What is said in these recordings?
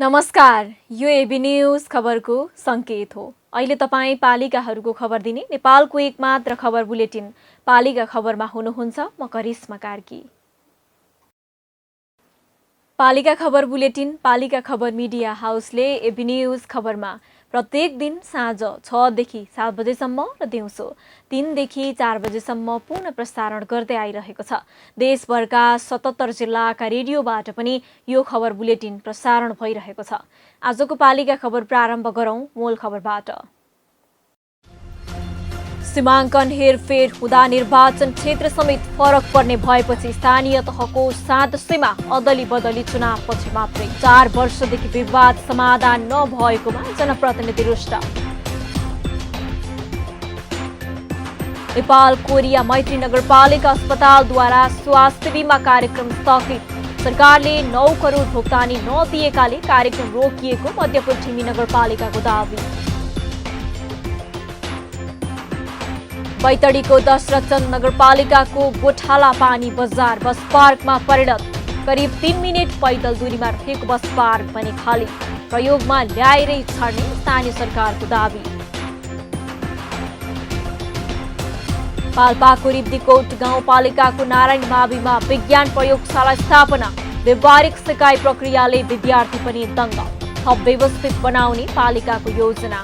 नमस्कार, यो AB news खबरको संकेत हो। अहिले तपाईँ पालिकाहरूको खबर दिने नेपालको एकमात्र खबर बुलेटिन पालिका खबरमा हुनुहुन्छ। म करिश्मा कार्की। पालिका खबर बुलेटिन पालिका खबर मिडिया हाउसले एबी न्यूज खबरमा प्रत्येक दिन साँझ 6 देखि 7 बजेसम्म र दिउँसो 3 देखि 4 बजेसम्म पुनः प्रसारण गर्दै आइरहेको छ। देशभरका 77 जिल्लाका रेडियोबाट पनि यो खबर बुलेटिन प्रसारण भइरहेको छ। आजको पालिका खबर प्रारम्भ गरौं मूल खबरबाट। सीमाङ्कन हेरफेर हुँदा निर्वाचन क्षेत्र समेत फरक पर्ने भएपछि स्थानीय तहको सदस्यमा अदली बदली चुनावपछि मात्रै 4 वर्षदेखि विवाद समाधान नभएकोमा जनप्रतिनिधि रुष्ट। नेपाल कोरिया मैत्री नगरपालिका अस्पतालद्वारा स्वास्थ्य बीमा कार्यक्रम स्थगित। सरकारले 9 करोड भुक्तानी नदिएकाले कार्यक्रम रोकिएको मध्यपश्चिमी नगरपालिकाको दावी। बैतडीको दशरथचन्द नगरपालिकाको गोठाला पानी बजार बस पार्कमा परिणत। करिब 3 मिनट पैदल दूरीमा रहेको बस पार्क पनि खाली। प्रयोगमा ल्याएरै छाड्ने स्थानीय सरकारको दावी। पाल्पाको रिब्दीकोट गाउँपालिकाको नारायण माविमा विज्ञान प्रयोगशाला स्थापना। व्यावहारिक सिकाइ प्रक्रियाले विद्यार्थी पनि दङ्ग। थप व्यवस्थित बनाउने पालिकाको योजना।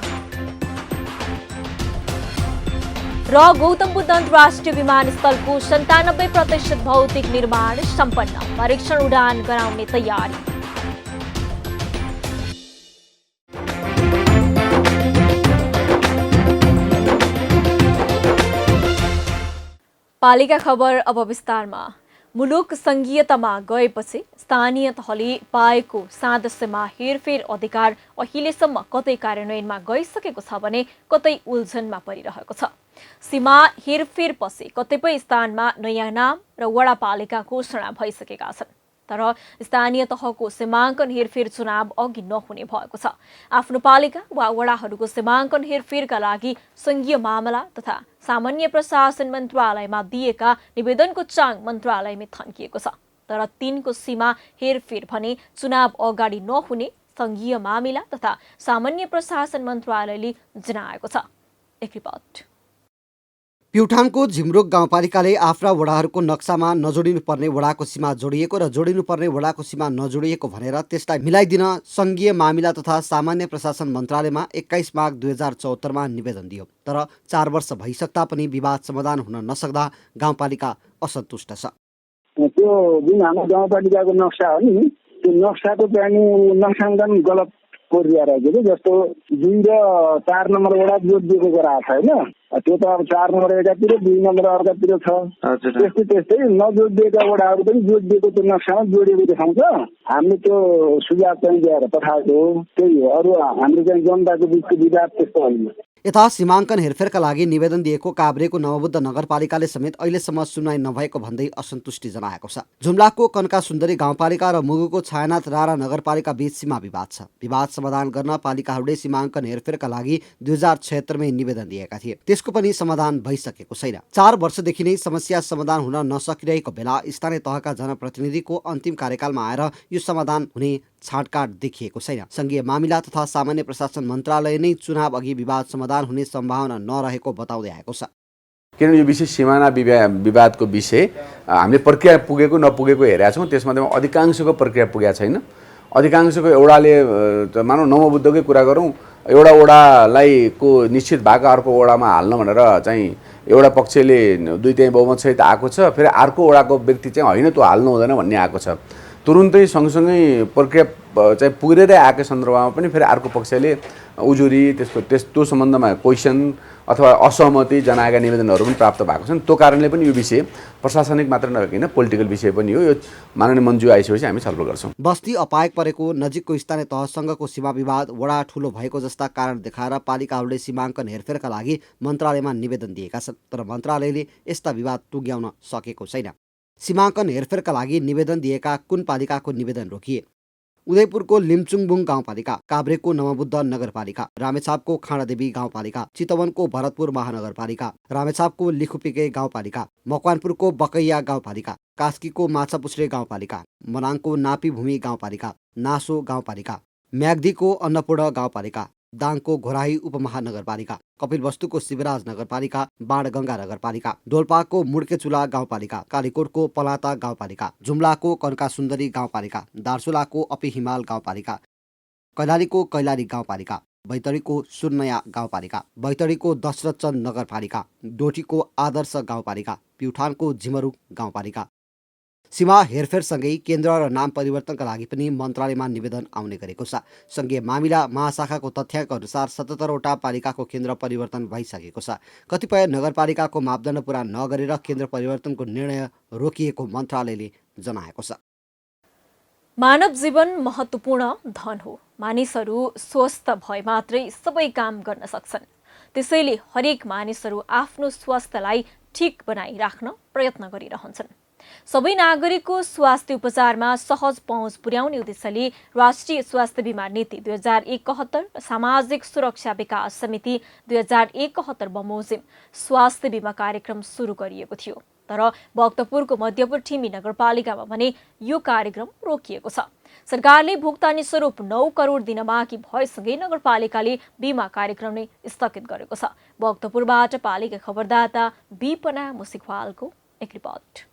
र गौतम बुद्ध अन्तर्राष्ट्रिय विमानस्थलको 97% भौतिक निर्माण सम्पन्न। परीक्षण उडान गराउने तयारी। पालिका खबर अब विस्तारमा। मुलुक संघीयतामा गएपछि स्थानीय तहले पाएको सदस्यमा हेरफेर अधिकार अहिलेसम्म कतै कार्यान्वयनमा गइसकेको छ भने कतै उल्झनमा परिरहेको छ। सीमा हेरफेरपछि कतिपय स्थानमा नयाँ नाम र वडापालिका घोषणा भइसकेका छन्। तर स्थानीय तहको सीमाङ्कन हेरफेर चुनाव अघि नहुने भएको छ। आफ्नो पालिका वा वडाहरूको सीमाङ्कन हेरफेरका लागि संघीय मामला तथा सामान्य प्रशासन मन्त्रालयमा दिएका निवेदनको चाङ मन्त्रालयमै थन्किएको छ। तर तिनको सीमा हेरफेर भने चुनाव अगाडि नहुने संघीय मामिला तथा सामान्य प्रशासन मन्त्रालयले जनाएको छ। एक रिपोर्ट। प्युठानको झिमरुक गाउँपालिकाले आफ्ना वडाहरूको नक्सामा नजोडिनुपर्ने वडाको सीमा जोडिएको र जोडिनुपर्ने वडाको सीमा नजोडिएको भनेर त्यसलाई मिलाइदिन संघीय मामिला तथा सामान्य प्रशासन मन्त्रालयमा 21 माघ 2074मा निवेदन दियो। तर 4 वर्ष भइसक्दा पनि विवाद समाधान हुन नसक्दा गाउँपालिका असन्तुष्ट छ। त्यो जुन हाम्रो गाउँपालिकाको नक्सा हो नि, त्यो नक्साको चाहिँ नक्साङ्कन गलत गरिरहेको छ। जस्तो 2 र 4 नम्बर वडा जोडिएको गराएको छ होइन। त्यो त अब 4 नम्बर एकातिर 2 नम्बर अर्कातिर छ। त्यस्तै नजोडिएका वडाहरू पनि जोडिएको त्यो नक्सामा जोडिएको देखाउँछ। हामीले त्यो सुझाव चाहिँ दिएर पठाएको हो। त्यही हो, अरू हाम्रो चाहिँ जनताको बिचको विवाद त्यस्तो होइन। यता सीमाङ्कन हेरफेरका लागि निवेदन दिएको काभ्रेको नवबुद्ध नगरपालिकाले समेत अहिलेसम्म सुनवाई नभएको भन्दै असन्तुष्टि जनाएको छ। जुम्लाको कनका सुन्दरी गाउँपालिका र मुगुको छायानाथ रारा नगरपालिका बीच सीमा विवाद छ। विवाद समाधान गर्न पालिकाहरूले सीमाङ्कन हेरफेरका लागि 2076मै निवेदन दिएका थिए। त्यसको पनि समाधान भइसकेको छैन। 4 वर्षदेखि नै समस्या समाधान हुन नसकिरहेको बेला स्थानीय तहका जनप्रतिनिधिको अन्तिम कार्यकालमा आएर यो समाधान हुने छाँटकाट देखिएको छैन। संघीय मामिला तथा सामान्य प्रशासन मन्त्रालय नै चुनाव अघि विवाद समाधान हुने सम्भावना नरहेको बताउँदै आएको छ। किनभने यो विषय सिमाना विवादको विषय हामीले प्रक्रिया पुगेको नपुगेको हेरेका छौँ। त्यसमध्येमा अधिकांशको प्रक्रिया पुगेको छैन। अधिकांशको एउटाले मानौँ नवबुद्धकै कुरा गरौँ, एउटा वडालाई को निश्चित भएको अर्को वडामा हाल्न भनेर चाहिँ एउटा पक्षले 2/3 बहुमत सहित आएको छ। फेरि अर्को वडाको व्यक्ति चाहिँ होइन त्यो हाल्नु हुँदैन भन्ने आएको छ। तुरुन्तै सँगसँगै प्रक्रिया चाहिँ पुगेरै आएको सन्दर्भमा पनि फेरि अर्को पक्षले उजुरी त्यो सम्बन्धमा क्वेसन अथवा असहमति जनाएका निवेदनहरू पनि प्राप्त भएको छन्। त्यो कारणले पनि यो विषय प्रशासनिक मात्र नभइकन पोलिटिकल विषय पनि हो। यो माननीय मन्ज्यू आइसकेपछि हामी छलफल गर्छौँ। बस्ती अपायक परेको नजिकको स्थानीय तहसँगको सीमा विवाद वडा ठूलो भएको जस्ता कारण देखाएर पालिकाहरूले सीमाङ्कन हेरफेरका लागि मन्त्रालयमा निवेदन दिएका छन्, तर मन्त्रालयले यस्ता विवाद टुङ्ग्याउन सकेको छैन। सीमाङ्कन हेरफेरका लागि निवेदन दिएका कुन पालिकाको निवेदन रोकिए? उदयपुरको लिम्चुङबुङ गाउँपालिका, काभ्रेको नवबुद्ध नगरपालिका, रामेछापको खाँडादेवी गाउँपालिका, चितवनको भरतपुर महानगरपालिका, रामेछापको लिखुपिके गाउँपालिका, मकवानपुरको बकैया गाउँपालिका, कास्कीको माछापुछ्रे गाउँपालिका, मनाङको नापीभूमि गाउँपालिका, नासो गाउँपालिका, म्याग्दीको अन्नपूर्ण गाउँपालिका, दाङको घोराही उपमहानगरपालिका, कपिलवस्तुको शिवराज नगरपालिका, बाणगङ्गा नगरपालिका, डोल्पाको मुड्केचुला गाउँपालिका, कालीकोटको पलाता गाउँपालिका, जुम्लाको कनकासुन्दरी गाउँपालिका, दार्चुलाको अपी हिमाल गाउँपालिका, कैलालीको कैलाली गाउँपालिका, बैतडीको सुर्नया गाउँपालिका, बैतडीको दशरथचन्द नगरपालिका, डोटीको आदर्श गाउँपालिका, प्युठानको झिमरु गाउँपालिका। सीमा हेरफेरसँगै केन्द्र र नाम परिवर्तनका लागि पनि मन्त्रालयमा निवेदन आउने गरेको छ। सङ्घीय मामिला महाशाखाको तथ्याङ्क अनुसार 77वटा पालिकाको केन्द्र परिवर्तन भइसकेको छ। कतिपय नगरपालिकाको मापदण्ड पूरा नगरेर केन्द्र परिवर्तनको निर्णय रोकिएको मन्त्रालयले जनाएको छ। मानव जीवन महत्त्वपूर्ण धन हो। मानिसहरू स्वस्थ भए मात्रै सबै काम गर्न सक्छन्। त्यसैले हरेक मानिसहरू आफ्नो स्वास्थ्यलाई ठिक बनाइराख्न प्रयत्न गरिरहन्छन्। सबै नागरिकको स्वास्थ्य उपचारमा सहज पहुँच पुर्याउने उद्देश्यले राष्ट्रिय स्वास्थ्य बीमा नीति 2071 र सामाजिक सुरक्षा विकास समिति 2071 बमोजिम स्वास्थ्य बीमा कार्यक्रम सुरु गरिएको थियो। तर भक्तपुरको मध्यपुर ठिमी नगरपालिकामा भने यो कार्यक्रम रोकिएको छ। सरकारले भुक्तानी स्वरूप 9 करोड दिन बाँकी भएसँगै नगरपालिकाले बीमा कार्यक्रम नै स्थगित गरेको छ। भक्तपुरबाट पालिका खबरदाता बिपना मुसिकवालको एक रिपोर्ट।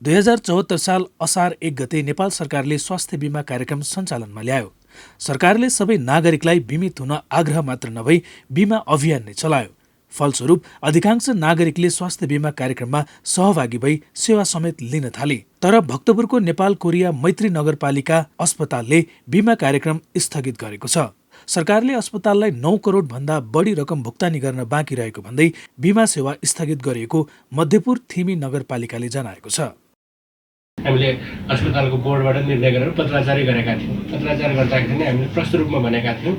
2074 साल असार 1 गते नेपाल सरकारले स्वास्थ्य बीमा कार्यक्रम सञ्चालनमा ल्यायो। सरकारले सबै नागरिकलाई बीमित हुन आग्रह मात्र नभई बीमा अभियान नै चलायो। फलस्वरूप अधिकांश नागरिकले स्वास्थ्य बीमा कार्यक्रममा सहभागी भई सेवा समेत लिन थाले। तर भक्तपुरको नेपाल कोरिया मैत्री नगरपालिका अस्पतालले बीमा कार्यक्रम स्थगित गरेको छ। सरकारले अस्पताललाई 9 करोड भन्दा बढी रकम भुक्तानी गर्न बाँकी रहेको भन्दै बीमा सेवा स्थगित गरिएको मध्यपुर थिमी नगरपालिकाले जनाएको छ। हामीले अस्पतालको बोर्डबाट निर्णय गरेर पत्राचार गरेका थियौँ। पत्राचार गर्दाखेरि नै हामीले प्रष्ट रूपमा भनेका थियौँ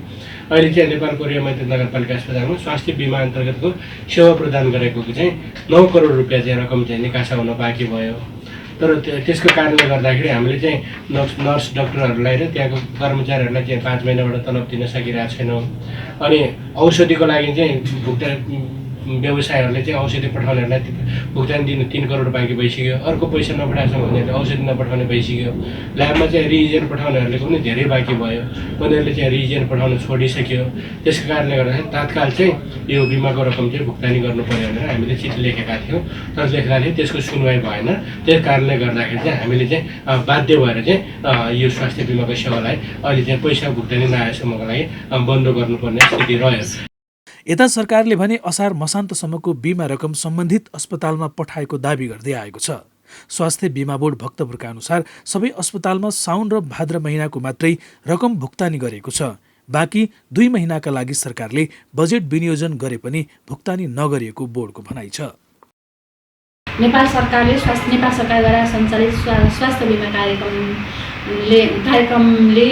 अहिले चाहिँ नेपाल कोरिया मैत्री नगरपालिका अस्पतालमा स्वास्थ्य बीमा अन्तर्गतको सेवा प्रदान गरेको चाहिँ 9 करोड रुपियाँ चाहिँ रकम चाहिँ निकासा हुन बाँकी भयो। तर त्यसको कारणले गर्दाखेरि हामीले चाहिँ नर्स डाक्टरहरूलाई र त्यहाँको कर्मचारीहरूलाई चाहिँ 5 महिनाबाट तलब दिन सकिरहेको छैनौँ। अनि औषधिको लागि चाहिँ व्यवसायहरूले चाहिँ औषधि पठाउनेहरूलाई भुक्तानी दिनु 3 करोड बाँकी भइसक्यो। अर्को पैसा नपठाएछ भने औषधि नपठाउने भइसक्यो। ल्याबमा चाहिँ रिएजेन्ट पठाउनेहरूले पनि धेरै बाँकी भयो। उनीहरूले चाहिँ रिएजेन्ट पठाउन छोडिसक्यो। त्यसको कारणले गर्दाखेरि तत्काल चाहिँ यो बिमाको रकम चाहिँ भुक्तानी गर्नु पर्यो भनेर हामीले चिठी लेखेका थियौँ। तर लेख्दाखेरि त्यसको सुनवाई भएन। त्यस कारणले गर्दाखेरि चाहिँ हामीले चाहिँ बाध्य भएर चाहिँ यो स्वास्थ्य बिमाको सेवालाई अहिले चाहिँ पैसा भुक्तानी नआएसम्मको लागि बन्द गर्नुपर्ने स्थिति रह्यो। यता सरकारले भने असार मसान्तसम्मको बीमा रकम सम्बन्धित अस्पतालमा पठाएको दावी गर्दै आएको छ। स्वास्थ्य बीमा बोर्ड भक्तपुरका अनुसार सबै अस्पतालमा साउन र भाद्र महिनाको मात्रै रकम भुक्तानी गरेको छ। बाँकी 2 महिनाका लागि सरकारले बजेट विनियोजन गरे पनि भुक्तानी नगरिएको बोर्डको भनाइ छ। नेपाल सरकारद्वारा सञ्चालित स्वास्थ्य बीमा कार्यक्रमले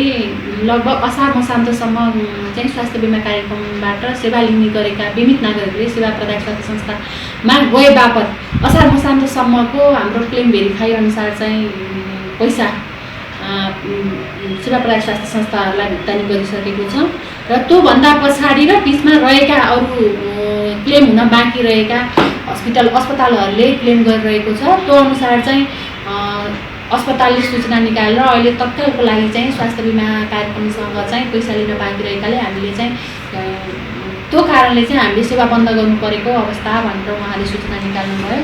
लगभग असार मसान्तसम्म चाहिँ स्वास्थ्य बीमा कार्यक्रमबाट सेवा लिने गरेका बीमित नागरिकले सेवा प्रदायक स्वास्थ्य संस्थामा गए बापत असार मसान्तसम्मको हाम्रो क्लेम भेरिफाई अनुसार चाहिँ पैसा सेवा प्रदायक स्वास्थ्य संस्थाहरूलाई भुक्तानी गरिसकेको छ र त्योभन्दा पछाडि र बिचमा रहेका अरू क्लेम हुन बाँकी रहेका अस्पतालहरूले क्लेम गरिरहेको छ। त्यो अनुसार चाहिँ अस्पतालले सूचना निकालेर अहिले तत्कालको लागि चाहिँ स्वास्थ्य बीमा कार्यक्रमसँग चाहिँ पैसा लिन बाँकी रहेकाले हामीले चाहिँ त्यो कारणले चाहिँ हामीले सेवा बन्द गर्नु परेको अवस्था भनेर उहाँले सूचना निकाल्नुभयो।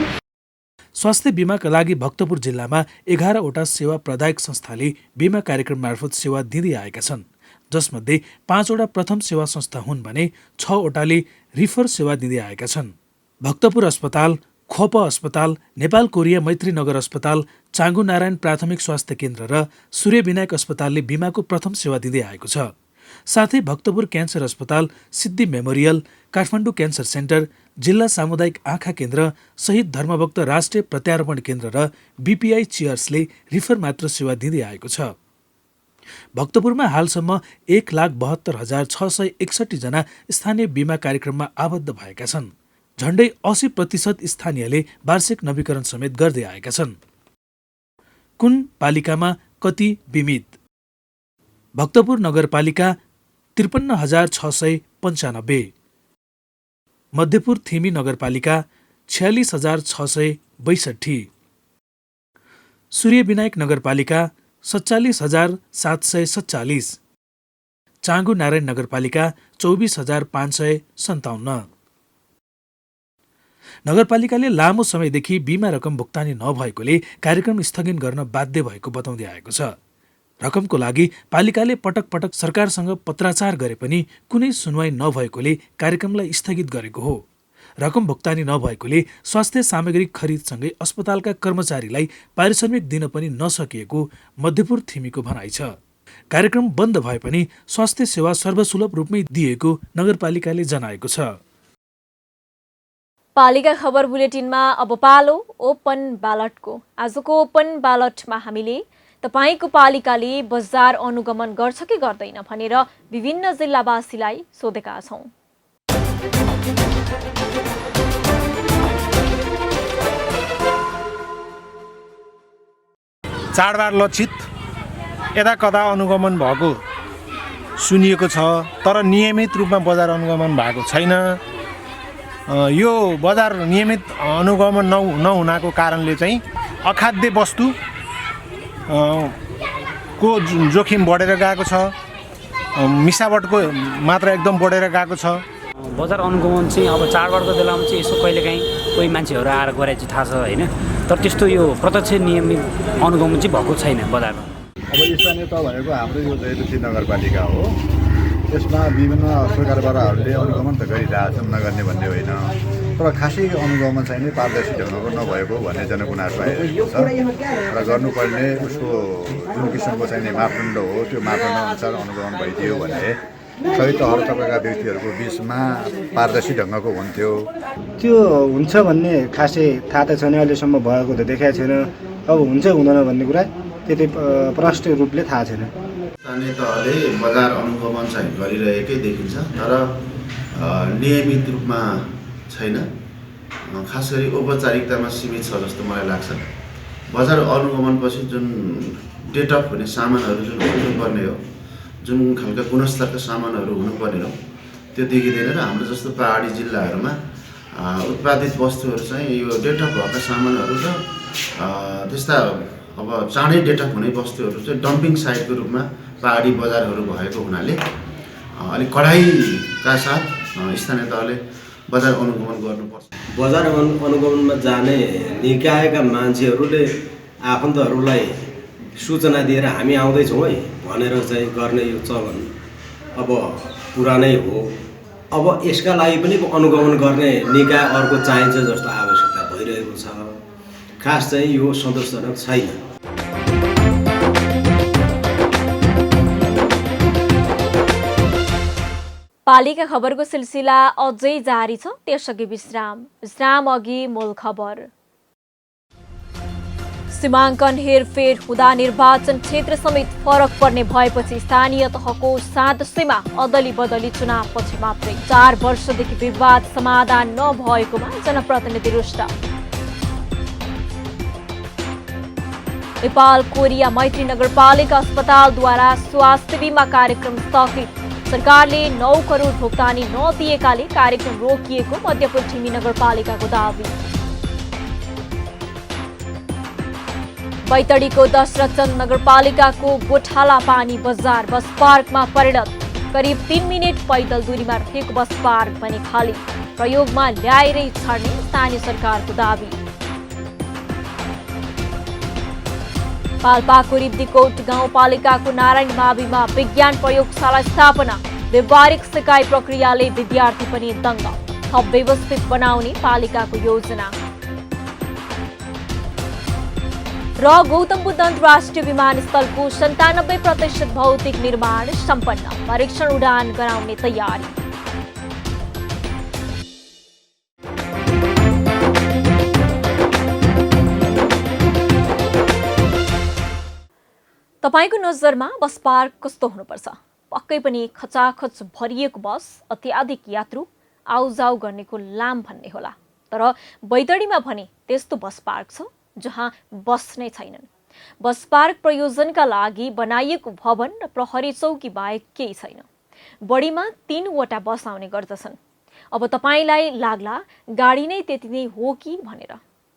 स्वास्थ्य बीमाका लागि भक्तपुर जिल्लामा 11वटा सेवा प्रदायक संस्थाले बीमा कार्यक्रम मार्फत सेवा दिँदै आएका छन्, जसमध्ये 5वटा प्रथम सेवा संस्था हुन् भने 6वटाले रिफर सेवा दिँदै आएका छन्। भक्तपुर अस्पताल, खोप अस्पताल, नेपाल कोरिया मैत्री नगर अस्पताल, चाँगु नारायण प्राथमिक स्वास्थ्य केन्द्र र सूर्य विनायक अस्पतालले बिमाको प्रथम सेवा दिँदै आएको छ। साथै भक्तपुर क्यान्सर अस्पताल, सिद्धि मेमोरियल, काठमाडौँ क्यान्सर सेन्टर, जिल्ला सामुदायिक आँखा केन्द्र, शहीद धर्मभक्त राष्ट्रिय प्रत्यारोपण केन्द्र र बीपीआई चियर्सले रिफर मात्र सेवा दिँदै आएको छ। भक्तपुरमा हालसम्म 1,72,661 जना स्थानीय बिमा कार्यक्रममा आबद्ध भएका छन्। झण्डै 80% स्थानीयले वार्षिक नवीकरण समेत गर्दै आएका छन्। कुन पालिकामा कति बिमित? भक्तपुर नगरपालिका 53,695, मध्यपुर थिमी नगरपालिका 46,662, सूर्य विनायक नगरपालिका 47,747, चाँगु नारायण नगरपालिका 24,557। नगरपालिकाले लामो समयदेखि बिमा रकम भुक्तानी नभएकोले कार्यक्रम स्थगित गर्न बाध्य भएको बताउँदै आएको छ। रकमको लागि पालिकाले पटक पटक सरकारसँग पत्राचार गरे पनि कुनै सुनवाई नभएकोले कार्यक्रमलाई स्थगित गरेको हो। रकम भुक्तानी नभएकोले स्वास्थ्य सामग्री खरिदसँगै अस्पतालका कर्मचारीलाई पारिश्रमिक दिन पनि नसकिएको मध्यपुर थिमीको भनाइ छ। कार्यक्रम बन्द भए पनि स्वास्थ्य सेवा सर्वसुलभ रूपमै दिएको नगरपालिकाले जनाएको छ। पालिका खबर बुलेटिनमा अब पालो ओपन ब्यालटको। आजको ओपन ब्यालटमा हामीले तपाईको पालिकाले बजार अनुगमन गर्छ कि गर्दैन भनेर विभिन्न जिल्लावासीलाई सोधेका छौं। चाडबाड लक्षित यदा कदा अनुगमन भएको सुनिएको छ, तर नियमित रूपमा बजार अनुगमन भएको छैन। यो बजार नियमित अनुगमन नहुनाको कारणले चाहिँ अखाद्य वस्तु को जोखिम बढेर गएको छ, मिसावटको मात्रा एकदम बढेर गएको छ। बजार अनुगमन चाहिँ अब चाडबाडको बेलामा चाहिँ यसो कहिलेकाहीँ कोही मान्छेहरू आएर गरे चाहिँ थाहा छ होइन, तर त्यस्तो यो प्रत्यक्ष नियमित अनुगमन चाहिँ भएको छैन बजारमा। अब स्थानीय तह भनेको हाम्रो यो जयलुसी नगरपालिका हो। यसमा विभिन्न सरकारवालाहरूले अनुगमन त गरिरहेछन्, नगर्ने भन्ने होइन, तर खासै अनुगमन चाहिँ नि पारदर्शी ढङ्गको नभएको भन्ने जनगुनासो आइरहेको छ र गर्नुपर्ने उसको जुन किसिमको चाहिँ नि मापदण्ड हो त्यो मापदण्ड अनुसार अनुगमन भइदियो भने सबै तहहरू तपाईँका व्यक्तिहरूको बिचमा पारदर्शी ढङ्गको हुन्थ्यो। त्यो हुन्छ भन्ने खासै थाहा त छैन, अहिलेसम्म भएको त देखाएको छैन। अब हुन्छ हुँदैन भन्ने कुरा त्यति प्रष्ट रूपले थाहा छैन। स्थानीय तहले बजार अनुगमन चाहिँ गरिरहेकै देखिन्छ, तर नियमित रूपमा छैन। खास गरी औपचारिकतामा सीमित छ जस्तो मलाई लाग्छ। बजार अनुगमनपछि जुन डेट अफ हुने सामानहरू जुन हुनुपर्ने हो, जुन खालका गुणस्तरका सामानहरू हुनुपर्ने हो, त्यो देखिँदैन। र हाम्रो जस्तो पहाडी जिल्लाहरूमा उत्पादित वस्तुहरू चाहिँ यो डेट अफ भएका सामानहरू र त्यस्ता अब चाँडै डेट अफ हुने वस्तुहरू चाहिँ डम्पिङ साइटको रूपमा पहाडी बजारहरू भएको हुनाले अलिक कडाइका साथ स्थानीय तहले बजार अनुगमन गर्नुपर्छ। बजार अनुगमनमा जाने निकायका मान्छेहरूले आफन्तहरूलाई सूचना दिएर हामी आउँदैछौँ है भनेर चाहिँ गर्ने यो चलन अब पुरानै हो। अब यसका लागि पनि अनुगमन गर्ने निकाय अर्को चाहिन्छ जस्तो आवश्यकता भइरहेको छ। खास चाहिँ यो सन्तोषजनक छैन। पालिका खबरको सिलसिला अझै जारी छ, त्यसअघि विश्राम अघि मूल खबर। सीमाङ्कन हेरफेर हुँदा निर्वाचन क्षेत्र समेत फरक पर्ने भएपछि स्थानीय तहको सदस्यमा अदली बदली चुनावपछि मात्रै 4 वर्षदेखि विवाद समाधान नभएकोमा जनप्रतिनिधि रुष्ट। नेपाल कोरिया मैत्री नगरपालिका अस्पतालद्वारा स्वास्थ्य बीमा कार्यक्रम स्थगित। सरकारले 9 करोड भुक्तानी नदिएकाले कार्यक्रम रोकिएको मध्यपुर ठिमी नगरपालिकाको दावी। बैतडीको दशरथचन्द नगरपालिकाको गोठाला पानी बजार बस पार्कमा परिणत। करिब 3 मिनट पैदल दूरीमा रहेको बस पार्क पनि खाली। प्रयोगमा ल्याएरै छाड्ने स्थानीय सरकारको दावी। पाल्पाको रिब्दीकोट गाउँपालिकाको नारायण माविमा विज्ञान प्रयोगशाला स्थापना। व्यावहारिक सिकाइ प्रक्रियाले विद्यार्थी पनि दङ्ग। थप व्यवस्थित बनाउने पालिकाको योजना। र गौतम बुद्ध अन्तर्राष्ट्रिय विमानस्थलको 97% भौतिक निर्माण सम्पन्न, परीक्षण उडान गराउने तयारी। तपाईको नजरमा बस पार्क कस्तो हुनुपर्छ? पक्कै पनि खचाखच भरिएको बस, अत्याधिक यात्रु आउजाउ गर्नेको लाम भन्ने होला। तर बैतडीमा भने त्यस्तो बस पार्क छ जहाँ बस नै छैनन्। बस पार्क प्रयोजनका लागि बनाइएको भवन र प्रहरी चौकी बाहेक केही छैन। बढीमा 3वटा बस आउने गर्दछन्। अब तपाईलाई लाग्ला गाडी नै त्यति नै हो कि भनेर,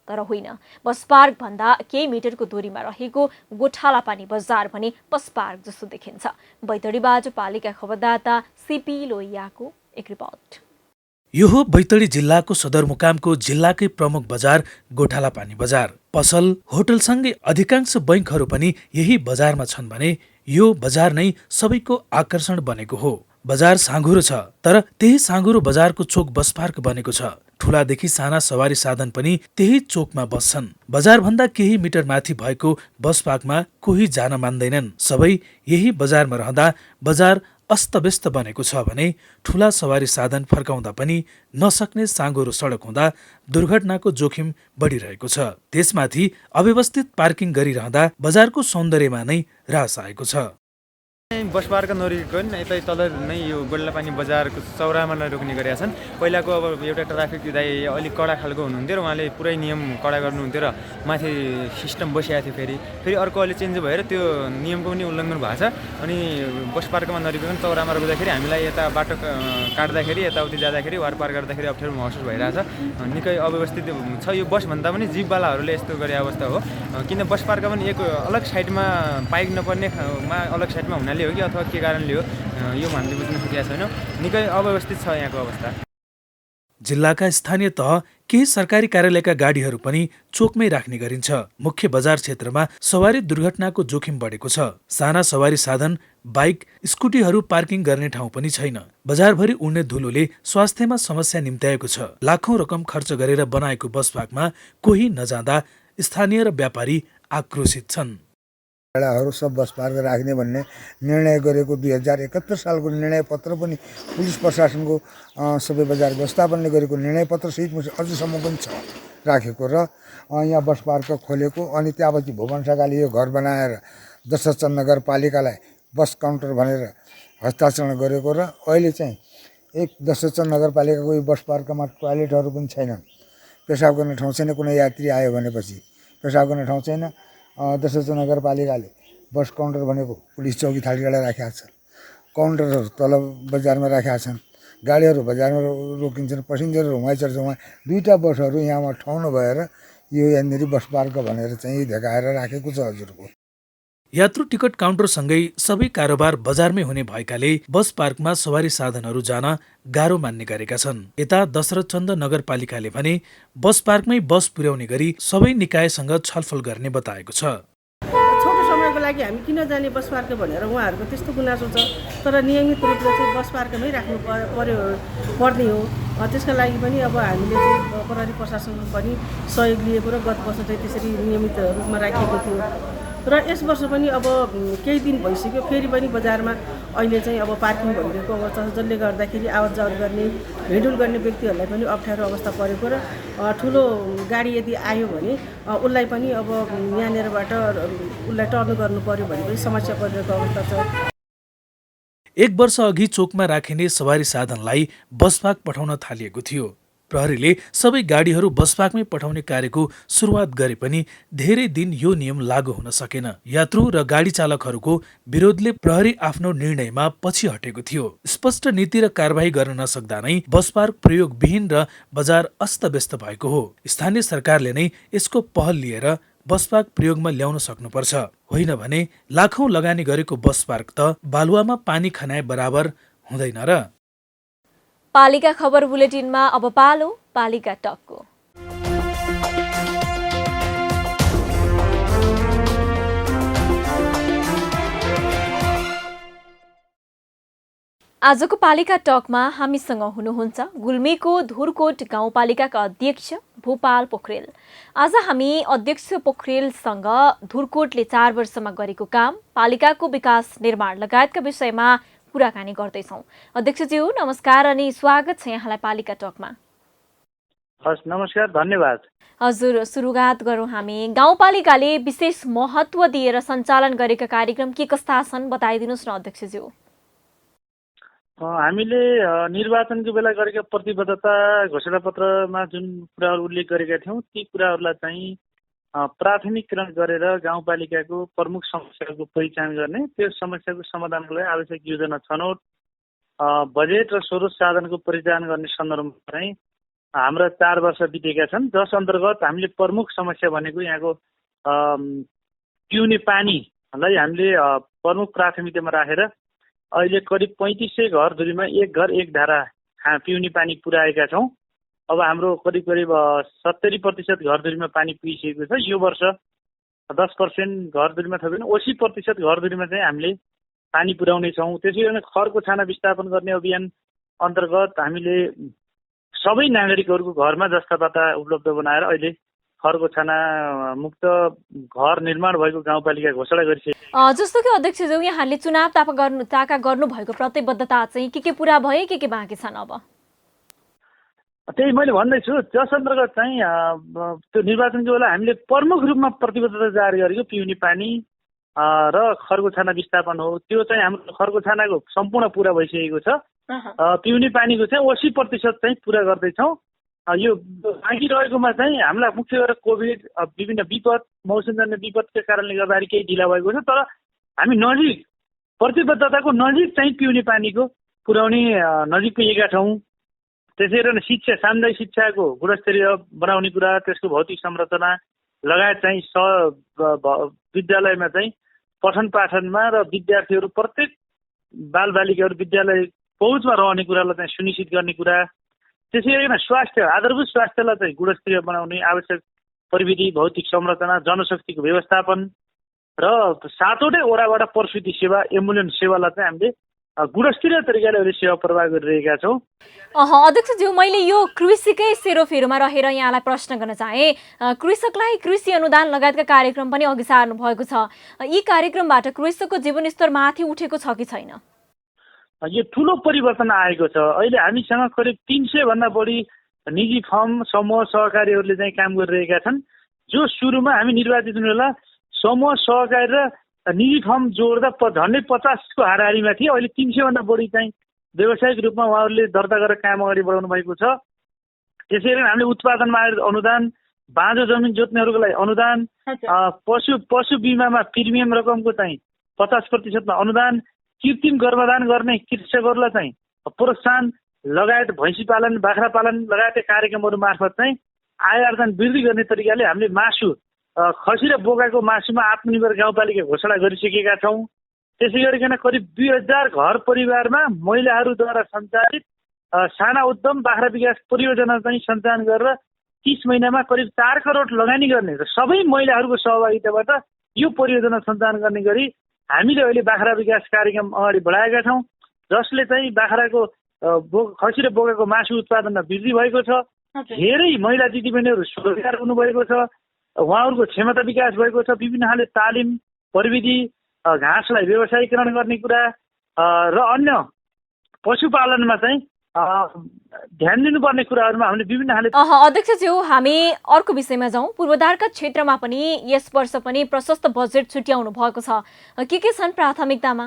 तर होइन। बस पार्क भन्दा केही मिटरको दूरीमा रहेको गोठालापानी बजार भने बस पार्क जस्तो देखिन्छ। बैतडीबाट पालिका खबरदाता सीपी लोहियाको एक रिपोर्ट। यो हो बैतडी जिल्लाको सदरमुकामको जिल्लाकै प्रमुख बजार गोठालापानी बजार। पसल, होटलसँगै अधिकांश बैंकहरू पनि यही बजारमा छन् भने यो बजार नै सबैको आकर्षण बनेको हो। बजार साँघुरो छ, तर त्यही साँघुरो बजारको चोक बस पार्क बनेको छ। ठूलादेखि साना सवारी साधन पनि त्यही चोकमा बस्छन्। बजारभन्दा केही मिटर माथि भएको बस पार्कमा कोही जान मान्दैनन्। सबै यही बजारमा रहँदा बजार अस्तव्यस्त बनेको छ भने ठूला सवारी साधन फर्काउँदा पनि नसक्ने साँघुरो सडक हुँदा दुर्घटनाको जोखिम बढिरहेको छ। त्यसमाथि अव्यवस्थित पार्किङ गरिरहँदा बजारको सौन्दर्यमा नै ह्रास आएको छ। बस पार्क नरोकेको यतै तल नै यो गोठालापानी बजारको चौरामा रोक्ने गरेका छन्। पहिलाको अब एउटा ट्राफिक दाइ अलिक कडा खालको हुनुहुन्थ्यो र उहाँले पुरै नियम कडा गर्नुहुन्थ्यो र माथि सिस्टम बसिएको थियो। फेरि अर्को अहिले चेन्ज भएर त्यो नियमको पनि उल्लङ्घन भएको छ। अनि बस पार्कमा नरोकिकन चौरामा रोक्दाखेरि हामीलाई यता बाटो काट्दाखेरि यताउति जाँदाखेरि वार पार गर्दाखेरि अप्ठ्यारो महसुस भइरहेछ। निकै अव्यवस्थित छ यो बस भन्दा पनि जीपवालाहरूले यस्तो गरे अवस्था हो। किन बस पार्क पनि एक अलग साइडमा पाइक नपर्नेमा अलग साइडमा हुनाले हो कि अथवा के कारणले हो यो हामीले बुझ्न सकेका छैनौँ। निकै अव्यवस्थित छ यहाँको अवस्था। जिल्लाका स्थानीय तह केही सरकारी कार्यालयका गाडीहरू पनि चोकमै राख्ने गरिन्छ। मुख्य बजार क्षेत्रमा सवारी दुर्घटनाको जोखिम बढेको छ। साना सवारी साधन, बाइक, स्कुटीहरू पार्किङ गर्ने ठाउँ पनि छैन। बजारभरि उड्ने धुलोले स्वास्थ्यमा समस्या निम्त्याएको छ। लाखौं रकम खर्च गरेर बनाएको बस पार्कमा कोही नजाँदा स्थानीय र व्यापारी आक्रोशित छन्। हरू सब बस पार्क राख्ने भन्ने निर्णय गरेको 2071 सालको निर्णय पत्र पनि पुलिस प्रशासनको सबै बजार व्यवस्थापनले गरेको निर्णय पत्र सहित अझसम्म पनि छ राखेको र यहाँ बस पार्क खोलेको। अनि त्यहाँपछि भुवन शाखाले यो घर बनाएर दशरथचन्द नगरपालिकालाई बस काउन्टर भनेर हस्ताक्षर गरेको र अहिले चाहिँ एक दशरथचन्द नगरपालिकाको यो बस पार्कमा टोयलेटहरू पनि छैनन्। पेसाब गर्ने ठाउँ छैन। कुनै यात्री आयो भनेपछि पेसाब गर्ने ठाउँ छैन। दशरथचन्द नगरपालिकाले बस काउन्टर भनेको पुलिस चौकी थालीडाँडा राखेका छन्। काउन्टरहरू तल बजारमा राखेका छन्। गाडीहरू बजारमा रोकिन्छन्। पेसेन्जरहरू वहीँ चढ्छ। वहाँ 2टा बसहरू यहाँमा ठाउँ नभएर यो यहाँनिर बस पार्क भनेर चाहिँ देखाएर राखेको छ हजुरको। यात्रु टिकट काउन्टरसँगै सबै कारोबार बजारमै हुने भएकाले बस पार्कमा सवारी साधनहरू जान गाह्रो मान्ने गरेका छन्। यता दशरथचन्द नगरपालिकाले भने बस पार्कमै बस पुर्याउने गरी सबै निकायसँग छलफल गर्ने बताएको छ। छोटो समयको लागि हामी किन जाने बस पार्क भनेर उहाँहरूको त्यस्तो गुनासो छ। तर नियमित रूपले चाहिँ बस पार्कमै राख्नु पर्ने हो। त्यसका लागि पनि अब हामीले चाहिँ प्रहरी प्रशासनको पनि सहयोग लिएको र गत वर्ष चाहिँ त्यसरी नियमित रूपमा राखिएको थियो र यस वर्ष पनि अब केही दिन भइसक्यो फेरि पनि बजारमा अहिले चाहिँ अब पार्किङ भइरहेको अवस्था छ, जसले गर्दाखेरि आवत जावत गर्ने हिँडुल गर्ने व्यक्तिहरूलाई पनि अप्ठ्यारो अवस्था परेको र ठुलो गाडी यदि आयो भने उसलाई पनि अब यहाँनिरबाट उसलाई टर्न गर्नु पर्यो भने पनि समस्या परिरहेको अवस्था छ। 1 वर्ष अघि चोकमा राखिने सवारी साधनलाई बस पार्क पठाउन थालिएको थियो। प्रहरीले सबै गाडीहरू बस पार्कमै पठाउने कार्यको सुरुवात गरे पनि धेरै दिन यो नियम लागू हुन सकेन। यात्रु र गाडी चालकहरूको विरोधले प्रहरी आफ्नो निर्णयमा पछि हटेको थियो। स्पष्ट नीति र कारबाही गर्न नसक्दा नै बस पार्क प्रयोगविहीन र बजार अस्तव्यस्त भएको हो। स्थानीय सरकारले नै यसको पहल लिएर बस पार्क प्रयोगमा ल्याउन सक्नुपर्छ। होइन भने लाखौं लगानी गरेको बस पार्क त बालुवामा पानी खनाए बराबर हुँदैन र। पालिका खबर बुलेटिनमा अब पालो पालिका टकको। आजको पालिका टकमा हामीसँग हुनुहुन्छ गुल्मीको धुरकोट गाउँपालिकाका अध्यक्ष भूपाल पोखरेल। आज हामी अध्यक्ष पोखरेलसँग धुर्कोटले 4 वर्षमा गरेको काम, पालिकाको विकास निर्माण लगायतका विषयमा कुराकानी गर्दैछौँ। अध्यक्षज्यू नमस्कार अनि स्वागत छ यहाँलाई पालिका टकमा। हस्, नमस्कार, धन्यवाद। हजुर, सुरुवात गरौँ हामी। गाउँपालिकाले विशेष महत्त्व दिएर सञ्चालन गरेका कार्यक्रम के कस्ता छन् बताइदिनुहोस् न अध्यक्षज्यू। हामीले निर्वाचनको बेला गरेका प्रतिबद्धता घोषणापत्रमा जुन कुराहरू उल्लेख गरेका थियौँ ती कुराहरूलाई चाहिँ प्राथमिकरण गरेर गाउँपालिकाको प्रमुख समस्याहरूको पहिचान गर्ने, त्यो समस्याको समाधानको लागि आवश्यक योजना छनौट, बजेट र स्रोत साधनको परिचालन गर्ने सन्दर्भमा चाहिँ हाम्रा 4 वर्ष बितेका छन्, जस अन्तर्गत हामीले प्रमुख समस्या भनेको यहाँको पिउने पानीलाई हामीले प्रमुख प्राथमिकतामा राखेर अहिले करिब 3500 घर दूरीमा एक घर एक धारा पिउने पानी पुर्याएका छौँ। अब हाम्रो करिब 70% घर दूरीमा पानी पुगिसकेको छ। यो वर्ष 10% घर दूरीमा थपेन 80% घर दूरीमा चाहिँ हामीले पानी पुर्याउने छौँ। त्यसै गरी खरको छाना विस्थापन गर्ने अभियान अन्तर्गत हामीले सबै नागरिकहरूको घरमा जस्तातस्ता उपलब्ध बनाएर अहिले खरको छाना मुक्त घर निर्माण भएको गाउँपालिका घोषणा गरिसकेको। जस्तो कि अध्यक्षज्यू यहाँले चुनाव ताका गर्नुभएको प्रतिबद्धता चाहिँ के पुरा भए के बाँकी छन्? अब त्यही मैले भन्दैछु, जस अन्तर्गत चाहिँ त्यो निर्वाचनको बेला हामीले प्रमुख रूपमा प्रतिबद्धता जारी गरेको पिउने पानी र खरको छाना विस्थापन हो। त्यो चाहिँ हाम्रो खरको छानाको सम्पूर्ण पुरा भइसकेको छ। पिउने पानीको चाहिँ 80% चाहिँ पुरा गर्दैछौँ। यो बाँकी रहेकोमा चाहिँ हामीलाई मुख्य गरेर कोभिड विभिन्न विपद मौसमजन्य विपदका कारणले गर्दाखेरि केही ढिला भएको छ, तर हामी नजिक प्रतिबद्धताको नजिक चाहिँ पिउने पानीको पुर्याउने नजिक पुगेका छौँ। त्यसै गरी शिक्षा, सामुदायिक शिक्षाको गुणस्तरीय बनाउने कुरा, त्यसको भौतिक संरचना लगायत चाहिँ विद्यालयमा चाहिँ पठन पाठनमा र विद्यार्थीहरू प्रत्येक बालबालिकाहरू विद्यालय पहुँचमा रहने कुरालाई चाहिँ सुनिश्चित गर्ने कुरा, त्यसै गरी स्वास्थ्य, आधारभूत स्वास्थ्यलाई चाहिँ गुणस्तरीय बनाउने आवश्यक प्रविधि, भौतिक संरचना, जनशक्तिको व्यवस्थापन र 7वटै वडाबाट प्रसुति सेवा, एम्बुलेन्स सेवालाई चाहिँ हामीले गुणस्तरीय तरिकाले अहिले सेवा प्रवाह गरिरहेका छौँ। अध्यक्षज्यू, मैले यो कृषिकै सेरोफेरोमा रहेर यहाँलाई प्रश्न गर्न चाहे। कृषकलाई कृषि अनुदान लगायतका कार्यक्रम पनि अघि सार्नु भएको छ। यी कार्यक्रमबाट कृषकको जीवनस्तर माथि उठेको छ कि छैन? यो ठुलो परिवर्तन आएको छ। अहिले हामीसँग करिब 300 भन्दा बढी निजी फर्म, समूह, सहकारीहरूले चाहिँ काम गरिरहेका छन्। जो सुरुमा हामी निर्वाचित हुने बेला समूह, सहकारी र निजी फर्म जोड्दा झन्डै 50 को हाराहारीमा थिए। अहिले 300 भन्दा बढी चाहिँ व्यावसायिक रूपमा उहाँहरूले दर्ता गरेर काम अगाडि बढाउनु भएको छ। त्यसै गरी हामीले उत्पादनमा अनुदान, बाँझो जमिन जोत्नेहरूको लागि अनुदान, पशु बिमामा प्रिमियम रकमको चाहिँ 50% अनुदान, कृत्रिम गर्भधान गर्ने कृषकहरूलाई चाहिँ प्रोत्साहन लगायत भैँसी पालन, बाख्रा पालन लगायतका कार्यक्रमहरू मार्फत चाहिँ आय आर्जन वृद्धि गर्ने तरिकाले हामीले मासु, खसी र बोकाको मासुमा आत्मनिर्भर गाउँपालिका घोषणा गरिसकेका छौँ। त्यसै गरिकन करिब 2000 घर परिवारमा महिलाहरूद्वारा सञ्चालित साना उद्यम बाख्रा विकास परियोजना चाहिँ सञ्चालन गरेर 30 महिनामा करिब 4 करोड लगानी गर्ने र सबै महिलाहरूको सहभागिताबाट यो परियोजना सञ्चालन गर्ने गरी हामीले अहिले बाख्रा विकास कार्यक्रम अगाडि बढाएका छौँ, जसले चाहिँ बाख्राको खसी र बोकाको मासु उत्पादनमा वृद्धि भएको छ। धेरै महिला दिदीबहिनीहरू स्वरोजगार हुनुभएको छ, उहाँहरूको क्षमता विकास भएको छ। विभिन्न खाले तालिम, प्रविधि, घाँसलाई व्यवसायीकरण गर्ने कुरा र अन्य पशुपालनमा चाहिँ ध्यान दिनुपर्ने कुराहरूमा हामीले विभिन्न खाले। अध्यक्षज्यू, हामी अर्को विषयमा जाउँ। पूर्वाधारका क्षेत्रमा पनि यस वर्ष पनि प्रशस्त बजेट छुट्याउनु भएको छ। के छन् प्राथमिकतामा?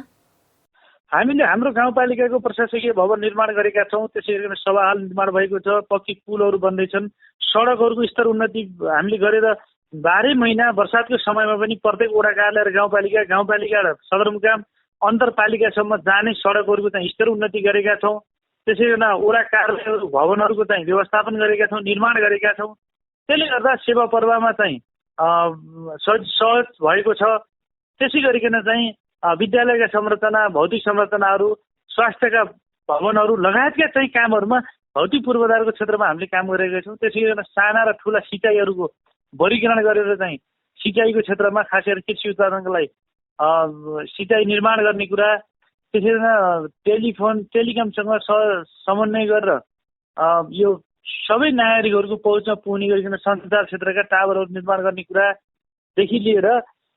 हामीले हाम्रो गाउँपालिकाको प्रशासकीय भवन निर्माण गरेका छौँ। त्यसै गरी सभा हाल निर्माण भएको छ, पक्की पुलहरू बन्दैछन्, सडकहरूको स्तर उन्नति हामीले गरेर 12 महिना वर्षातको समयमा पनि प्रत्येक वडा कार्यालय र गाउँपालिका र सदरमुकाम अन्तरपालिकासम्म जाने सडकहरूको चाहिँ स्तर उन्नति गरेका छौँ। त्यसै गरी वडा कार्यालयहरू भवनहरूको चाहिँ व्यवस्थापन गरेका छौँ, निर्माण गरेका छौँ। त्यसले गर्दा सेवा प्रवाहमा चाहिँ सहज भएको छ। त्यसै गरिकन चाहिँ विद्यालयका संरचना, भौतिक संरचनाहरू, स्वास्थ्यका भवनहरू लगायतका चाहिँ कामहरूमा भौतिक पूर्वाधारको क्षेत्रमा हामीले काम गरिरहेका छौँ। त्यसै गरी साना र ठुला सिँचाइहरूको वर्गीकरण गरेर चाहिँ सिँचाइको क्षेत्रमा खास गरी कृषि उत्पादनको लागि सिँचाइ निर्माण गर्ने कुरा, त्यसै गरी टेलिकमसँग समन्वय गरेर यो सबै नागरिकहरूको पहुँचमा पुग्ने गरिकन सञ्चार क्षेत्रका टावरहरू निर्माण गर्ने कुरादेखि लिएर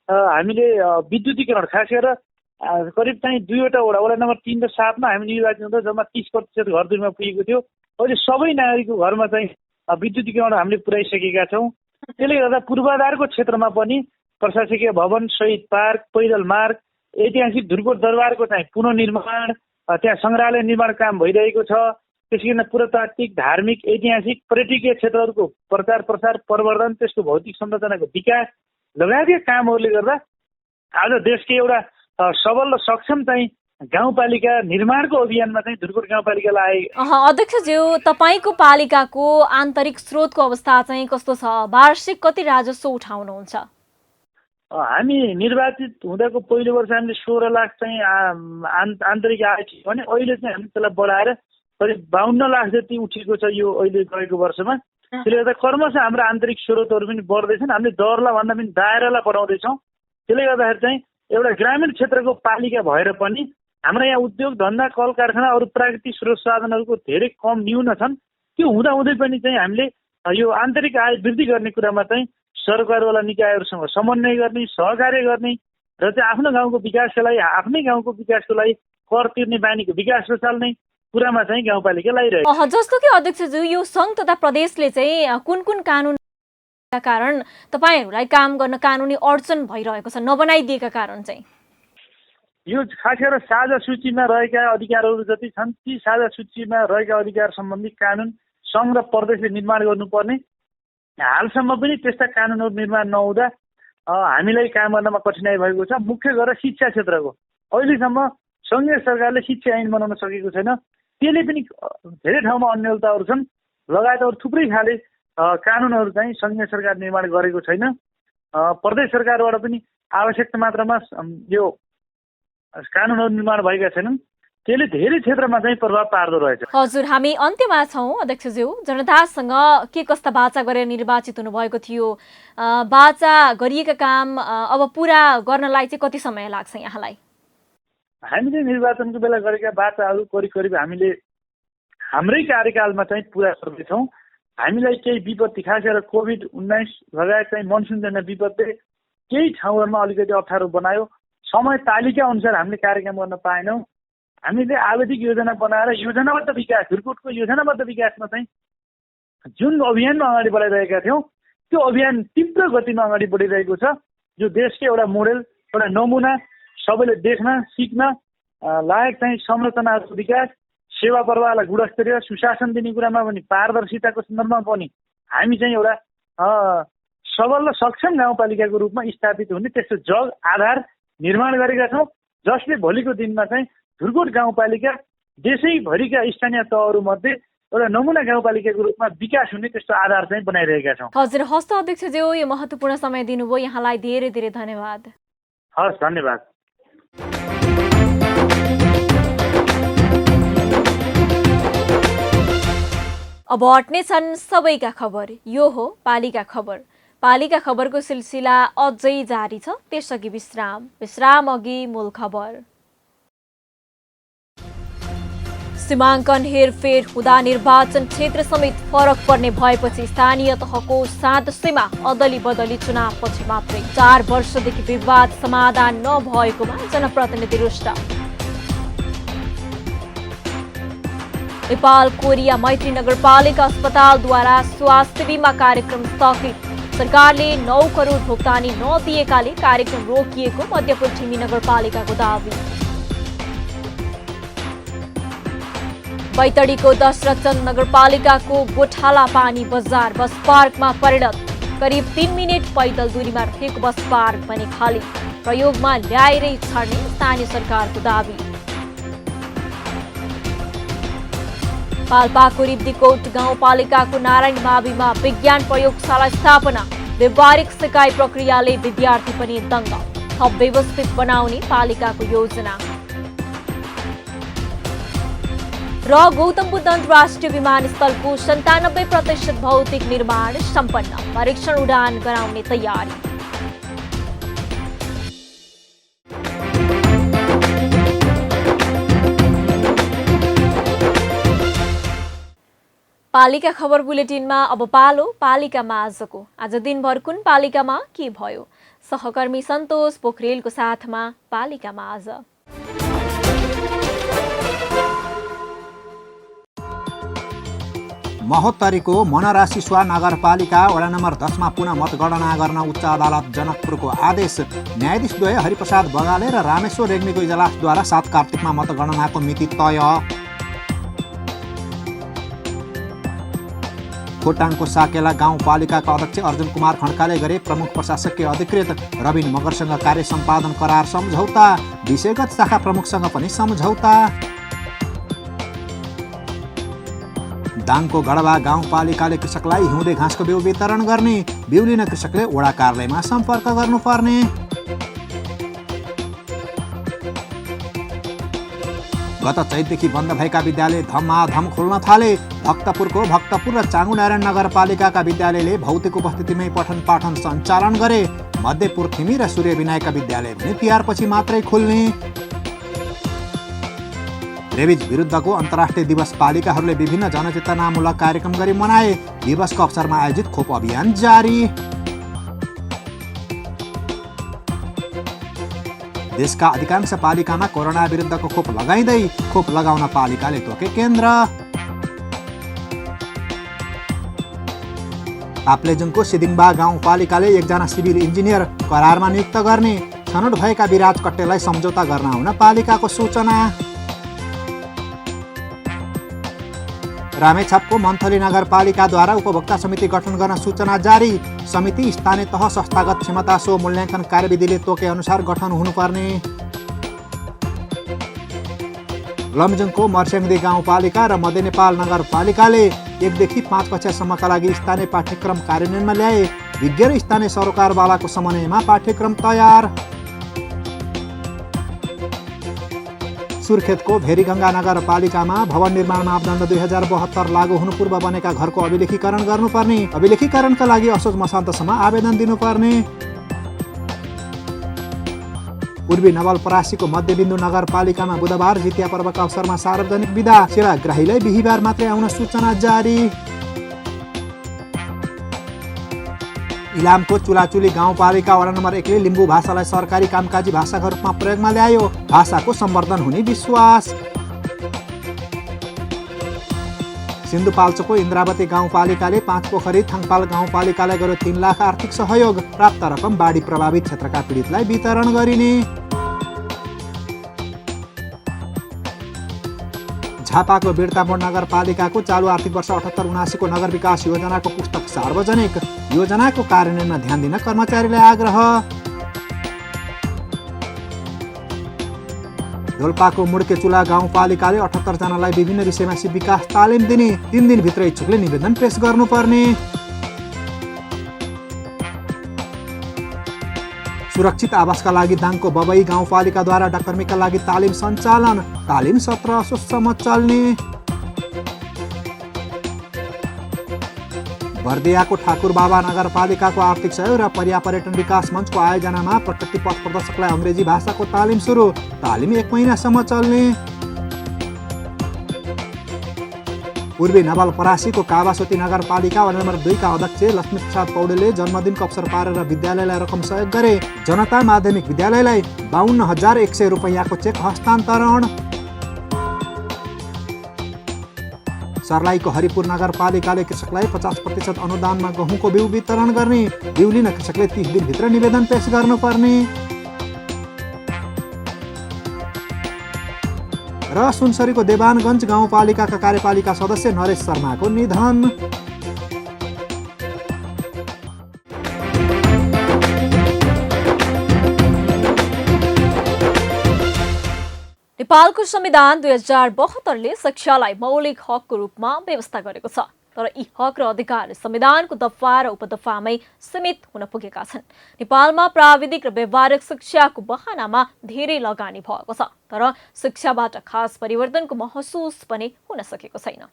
हामीले विद्युतीकरण खास गरेर करिब चाहिँ 2वटा वडा नम्बर 3 र 7 मा हामी निर्वाचित हुँदा जम्मा 30% घर दुरीमा पुगेको थियो। अहिले सबै नागरिकको घरमा चाहिँ विद्युतीकरण हामीले पुर्याइसकेका छौँ। त्यसले गर्दा पूर्वाधारको क्षेत्रमा पनि प्रशासकीय भवन सहित पार्क, पैदल मार्ग, ऐतिहासिक धुर्कोट दरबारको चाहिँ पुनर्निर्माण, त्यहाँ सङ्ग्रहालय निर्माण काम भइरहेको छ। त्यसै गरी पुरातात्विक, धार्मिक, ऐतिहासिक, पर्यटकीय क्षेत्रहरूको प्रचार प्रसार, प्रवर्धन, त्यसको भौतिक संरचनाको विकास लगायतका कामहरूले गर्दा आज देशकै एउटा सबल र सक्षम चाहिँ गाउँपालिका निर्माणको अभियानमा चाहिँ धुर्कोट गाउँपालिकालाई अध्यक्षज्यू, तपाईँको पालिकाको आन्तरिक स्रोतको अवस्था चाहिँ कस्तो छ? वार्षिक कति राजस्व उठाउनुहुन्छ? हामी निर्वाचित हुँदाको पहिलो वर्ष हामीले 16 लाख चाहिँ आन्तरिक आय थियो भने अहिले चाहिँ हामीले त्यसलाई बढाएर करिब 52 लाख जति उठेको छ यो अहिले गएको वर्षमा। त्यसले गर्दा क्रमशः हाम्रो आन्तरिक स्रोतहरू पनि बढ्दैछन्। हामीले दरलाई भन्दा पनि दायरालाई बढाउँदैछौँ। त्यसले गर्दाखेरि चाहिँ एउटा ग्रामीण क्षेत्रको पालिका भएर पनि हाम्रो यहाँ उद्योग धन्दा, कल कारखाना, अरू प्राकृतिक स्रोत साधनहरूको धेरै कम न्यून छन्। त्यो हुँदाहुँदै पनि चाहिँ हामीले यो आन्तरिक आय वृद्धि गर्ने कुरामा चाहिँ सरकारवाला निकायहरूसँग समन्वय गर्ने, सहकार्य गर्ने र चाहिँ आफ्नो गाउँको विकासको लागि, आफ्नै गाउँको विकासको लागि कर तिर्ने बानीको विकास चाल्ने कुरामा चाहिँ गाउँपालिका लागिरहेको छ। जस्तो कि अध्यक्षज्यू, यो सङ्घ तथा प्रदेशले चाहिँ कुन कुन कानुन कारण तपाईँहरूलाई काम गर्न कानुनी अडचन भइरहेको छ, नबनाइदिएका कारण चाहिँ? यो खास गरेर साझा सूचीमा रहेका अधिकारहरू जति छन् ती साझा सूचीमा रहेका अधिकार सम्बन्धी कानुन सङ्घ र प्रदेशले निर्माण गर्नुपर्ने, हालसम्म पनि त्यस्ता कानुनहरू निर्माण नहुँदा हामीलाई काम गर्नमा कठिनाइ भएको छ। मुख्य गरेर शिक्षा क्षेत्रको अहिलेसम्म सङ्घीय सरकारले शिक्षा ऐन बनाउन सकेको छैन। त्यसले पनि धेरै ठाउँमा अन्यलताहरू छन्। लगायत अरू थुप्रै खाले कानुनहरू चाहिँ सङ्घीय सरकार निर्माण गरेको छैन। प्रदेश सरकारबाट पनि आवश्यक मात्रामा यो कानुनहरू निर्माण भएका छैनन्। त्यसले धेरै क्षेत्रमा चाहिँ प्रभाव पार्दो रहेछ। हजुर, हामी अन्त्यमा छौँ अध्यक्षज्यू। जनतासँग के कस्ता बाचा गरेर निर्वाचित हुनुभएको थियो? बाचा गरिएका काम अब पुरा गर्नलाई चाहिँ कति समय लाग्छ यहाँलाई? हामीले निर्वाचनको बेला गरेका बाचाहरू करिब हामीले हाम्रै कार्यकालमा चाहिँ पुरा गर्दैछौँ। हामीलाई केही विपत्ति, खास गरेर कोभिड-19 लगायत चाहिँ मनसुनजन्य विपत्तिले केही ठाउँहरूमा अलिकति अप्ठ्यारो बनायो। समय तालिका अनुसार हामीले कार्यक्रम गर्न पाएनौँ। हामीले आवधिक योजना बनाएर योजनाबद्ध विकास, धुर्कोटको योजनाबद्ध विकासमा चाहिँ जुन अभियानमा अगाडि बढाइरहेका थियौँ त्यो अभियान तीव्र गतिमा अगाडि बढिरहेको छ। जो देशकै एउटा मोडेल, एउटा नमुना, सबैले देख्न सिक्न लायक चाहिँ संरचनाहरूको विकास, सेवा प्रवाहलाई गुणस्तरीय सुशासन दिने कुरामा पनि, पारदर्शिताको सन्दर्भमा पनि हामी चाहिँ एउटा सबल र सक्षम गाउँपालिकाको रूपमा स्थापित हुने त्यस्तो जग आधार निर्माण गरेका छौँ, जसले भोलिको दिनमा चाहिँ धुर्कोट गाउँपालिका देशैभरिका स्थानीय तहहरूमध्ये एउटा नमुना गाउँपालिकाको रूपमा विकास हुने त्यस्तो आधार चाहिँ बनाइरहेका छौँ। हजुर, हस्त अध्यक्षज्यू, यो महत्त्वपूर्ण समय दिनुभयो, यहाँलाई धेरै धेरै धन्यवाद। हस्, धन्यवाद। अब हट्ने छन् सबैका खबर। यो हो पालिका खबर। पालिका खबरको सिलसिला अझै जारी छ, त्यसअघि विश्राम अघि मूल खबर। सीमाङ्कन हेरफेर हुँदा निर्वाचन क्षेत्र समेत फरक पर्ने भएपछि स्थानीय तहको 7 सीमा अदली बदली चुनावपछि मात्रै 4 वर्षदेखि विवाद समाधान नभएकोमा जनप्रतिनिधि रुष्ट। नेपाल कोरिया मैत्री नगरपालिका अस्पतालद्वारा स्वास्थ्य बीमा कार्यक्रम स्थगित। सरकारले 9 करोड भुक्तानी नदिएकाले कार्यक्रम रोकिएको मध्यपुर ठिमी नगरपालिकाको दावी। बैतडीको दशरथचन्द नगरपालिकाको गोठाला पानी बजार बस पार्कमा परिणत। करिब 3 मिनट पैदल दूरीमा रहेको बस पार्क पनि खाली। प्रयोगमा ल्याएरै छाड्ने स्थानीय सरकारको दावी। पाल्पाको रिब्दीकोट गाउँपालिकाको नारायण माविमा विज्ञान प्रयोगशाला स्थापना। व्यावहारिक सिकाइ प्रक्रियाले विद्यार्थी पनि दङ्ग। थप व्यवस्थित बनाउने पालिकाको योजना। र गौतम बुद्ध अन्तर्राष्ट्रिय विमानस्थलको 97% भौतिक निर्माण सम्पन्न। परीक्षण उडान गराउने तयारी। पालिका खबर बुलेटिनमा अब पालो पालिकामा आजको। आज दिनभर कुन पालिकामा के भयो? सहकर्मी सन्तोष पोखरेलको साथमा पालिकामा आज। महोत्तरीको मनराशिस्वा नगरपालिका वडा नम्बर 10 मा पुनः मतगणना गर्न उच्च अदालत जनकपुरको आदेश। न्यायाधीशद्वय हरिप्रसाद बगाले र रामेश्वर रेग्मीको इजलासद्वारा 7 कार्तिकमा मतगणनाको मिति तय। खोटाङको साकेला गाउँपालिकाका अध्यक्ष अर्जुन कुमार खड्काले गरे प्रमुख प्रशासकीय अधिकृत रबिन मगरसँग कार्य सम्पादन करार सम्झौता। विषयगत शाखा प्रमुखसँग पनि सम्झौता। दाङको गडवा गाउँपालिकाले कृषकलाई हिउँदे घाँसको बिउ वितरण गर्ने। बिउ लिन कृषकले वडा कार्यालयमा सम्पर्क गर्नुपर्ने। गत चैतदेखि बन्द भएका विद्यालय धमाधम खोल्न थाले। भक्तपुर र चाँगुनारायण नगरपालिकाका विद्यालयले भौतिक उपस्थितिमै पठन पाठन सञ्चालन गरे। मध्यपुर थिमी र सूर्य विनायकका विद्यालय भने तिहारपछि मात्रै खुल्ने। रेबिज विरुद्धको अन्तर्राष्ट्रिय दिवस पालिकाहरूले विभिन्न जनचेतनामूलक कार्यक्रम गरी मनाए। दिवसको अवसरमा आयोजित खोप अभियान जारी। देशका अधिकांश पालिकामा कोरोना विरुद्धको खोप लगाइँदै खोप लगाउन पालिकाले तोके केन्द्र। ताप्लेजुङको सिदिङबा गाउँपालिकाले 1 जना सिभिल इन्जिनियर करारमा नियुक्त गर्ने। छनौट भएका विराज कट्टेलाई सम्झौता गर्न आउन पालिकाको सूचना। रामेछापको मन्थली नगरपालिकाद्वारा उपभोक्ता समिति गठन गर्न सूचना जारी। समिति स्थानीय तह संस्थागत क्षमता सो मूल्याङ्कन कार्यविधिले तोके अनुसार गठन हुनुपर्ने। लमजुङको मर्स्याङदी गाउँपालिका र मध्य नेपाल नगरपालिकाले 1 देखि 5 कक्षासम्मका लागि स्थानीय पाठ्यक्रम कार्यान्वयनमा ल्याए। विज्ञ र स्थानीय सरोकारवालाको समन्वयमा पाठ्यक्रम तयार। सुर्खेतको भेरीगङ्गा नगरपालिकामा भवन निर्माण मापदण्ड 2072 लागू हुनु पूर्व बनेका घरको अभिलेखीकरण गर्नुपर्ने। अभिलेखीकरणका लागि असोज मसान्तसम्म आवेदन दिनुपर्ने। पूर्वी नवलपरासीको मध्यबिन्दु नगरपालिकामा बुधबार जितिया पर्वका अवसरमा सार्वजनिक बिदा। सेवाग्राहीलाई बिहिबार मात्रै आउन सूचना जारी। इलामको चुलाचुली गाउँपालिका वडा नम्बर 1 ले लिम्बू भाषालाई सरकारी कामकाजी भाषाका रूपमा प्रयोगमा ल्यायो। भाषाको सम्वर्धन हुने विश्वास। सिन्धुपाल्चोकको इन्द्रावती गाउँपालिकाले 5 पोखरी थाङपाल गाउँपालिकालाई गर्यो 3 लाख आर्थिक सहयोग। प्राप्त रकम बाढी प्रभावित क्षेत्रका पीडितलाई वितरण गरिने। झापाको बिर्तामोड नगरपालिकाको चालु आर्थिक वर्ष 78-79 को नगर विकास योजनाको पुस्तक सार्वजनिक। योजनाको कार्यान्वयनमा ध्यान दिन कर्मचारीलाई आग्रह। डोल्पाको मुड्केचुला गाउँपालिकाले 78 जनालाई विभिन्न विषयमा विकास तालिम दिने। 3 दिनभित्र इच्छुकले निवेदन पेश गर्नुपर्ने। सुरक्षित आवासका लागि दाङको बबई गाउँपालिकाद्वारा डाक्टरमीका लागि तालिम सञ्चालन। तालिम 17 असोजसम्म चल्ने। बर्दियाको ठाकुरबाबा नगरपालिकाको आर्थिक सहयोग र पर्यापर्यटन विकास मञ्चको आयोजनामा प्रकृति पथ प्रदर्शकलाई अङ्ग्रेजी भाषाको तालिम सुरु। तालिम 1 महिनासम्म चल्ने। पूर्वी नवलपरासीको कावासोती नगरपालिका वडा नम्बर 2 का अध्यक्ष लक्ष्मीप्रसाद पौडेलले जन्मदिनको अवसर पारेर विद्यालयलाई रकम सहयोग गरे। जनता माध्यमिक विद्यालयलाई 52,100 रुपैयाँको चेक हस्तान्तरण। सर्लाहीको हरिपुर नगरपालिकाले कृषकलाई 50% अनुदानमा गहुँको बिउ वितरण गर्ने। बिउ लिन कृषकले 30 दिनभित्र निवेदन पेश गर्नुपर्ने। र सुनसरीको देवानगञ्ज गाउँपालिकाका कार्यपालिका सदस्य नरेश शर्माको निधन। नेपालको संविधान 2072 ले शिक्षालाई मौलिक हकको रूपमा व्यवस्था गरेको छ। तर यी हक र अधिकार संविधानको दफा र उपदफामै सीमित हुन पुगेका छन्। नेपालमा प्राविधिक र व्यावहारिक शिक्षाको बहानामा धेरै लगानी भएको छ, तर शिक्षाबाट खास परिवर्तनको महसुस पनि हुन सकेको छैन।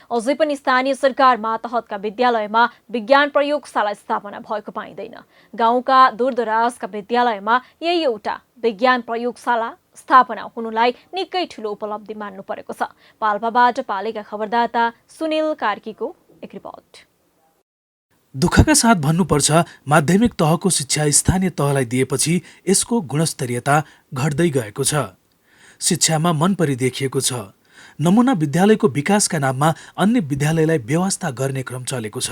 अझै पनि स्थानीय सरकार मातहतका विद्यालयमा विज्ञान प्रयोगशाला स्थापना भएको पाइँदैन। गाउँका दूरदराजका विद्यालयमा यही एउटा विज्ञान प्रयोगशाला स्थापना हुनुलाई निकै ठूलो उपलब्धि मान्नु परेको छ। पाल्पाबाट पालेका खबरदाता सुनिल कार्कीको एक रिपोर्ट। दुःखका साथ भन्नुपर्छ, माध्यमिक तहको शिक्षा स्थानीय तहलाई दिएपछि यसको गुणस्तरीयता घट्दै गएको छ। शिक्षामा मन परिदेखिएको छ। नमुना विद्यालयको विकासका नाममा अन्य विद्यालयलाई व्यवस्था गर्ने क्रम चलेको छ।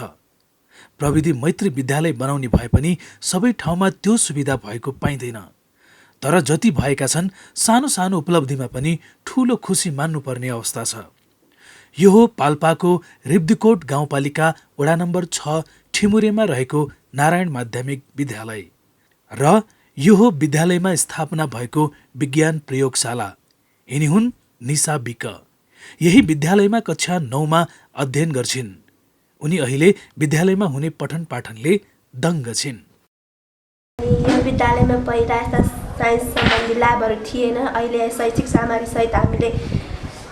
प्रविधि मैत्री विद्यालय बनाउने भए पनि सबै ठाउँमा त्यो सुविधा भएको पाइँदैन। तर जति भएका छन् सानो सानो उपलब्धिमा पनि ठूलो खुसी मान्नुपर्ने अवस्था छ। यो हो पाल्पाको रिब्दीकोट गाउँपालिका वडा नम्बर 6 ठिमुरेमा रहेको नारायण माध्यमिक विद्यालय र यो हो विद्यालयमा स्थापना भएको विज्ञान प्रयोगशाला। यिनी हुन् निशा विक। यही विद्यालयमा कक्षा 9मा अध्ययन गर्छिन्। उनी अहिले विद्यालयमा हुने पठन पाठनले दङ्ग छिन्। यो विद्यालयमा पहिला यस्ता साइन्स सम्बन्धी ल्याबहरू थिएन। अहिले शैक्षिक सामग्री सहित हामीले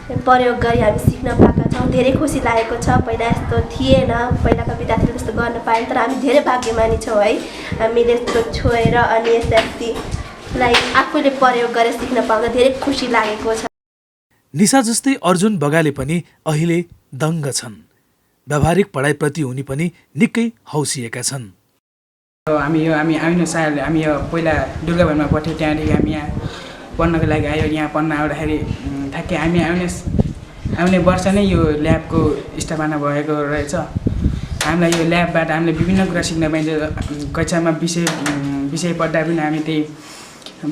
प्रयोग गरी हामी सिक्न पाएका छौँ। धेरै खुसी लागेको छ। पहिला यस्तो थिएन, पहिलाका विद्यार्थीले त्यस्तो गर्न पाएन। तर हामी धेरै भाग्यमानी छौँ है, हामीले यस्तो छोएर अनि यस्तालाई आफूले प्रयोग गरेर सिक्न पाउँदा धेरै खुसी लागेको छ। निशा जस्तै अर्जुन बगाले पनि अहिले दङ्ग छन्। व्यावहारिक पढाइप्रति उनी पनि निकै हौसिएका छन्। हामी यो पहिला दुर्गाभवनमा पढ्थ्यौँ, त्यहाँदेखि हामी यहाँ पढ्नको लागि आयो। यहाँ पढ्न आउँदाखेरि ठ्याक्कै हामी आउने वर्ष नै यो ल्याबको स्थापना भएको रहेछ। हामीलाई यो ल्याबबाट हामीले विभिन्न कुरा सिक्न पाइन्छ। कक्षामा विषय पढ्दा पनि हामी त्यही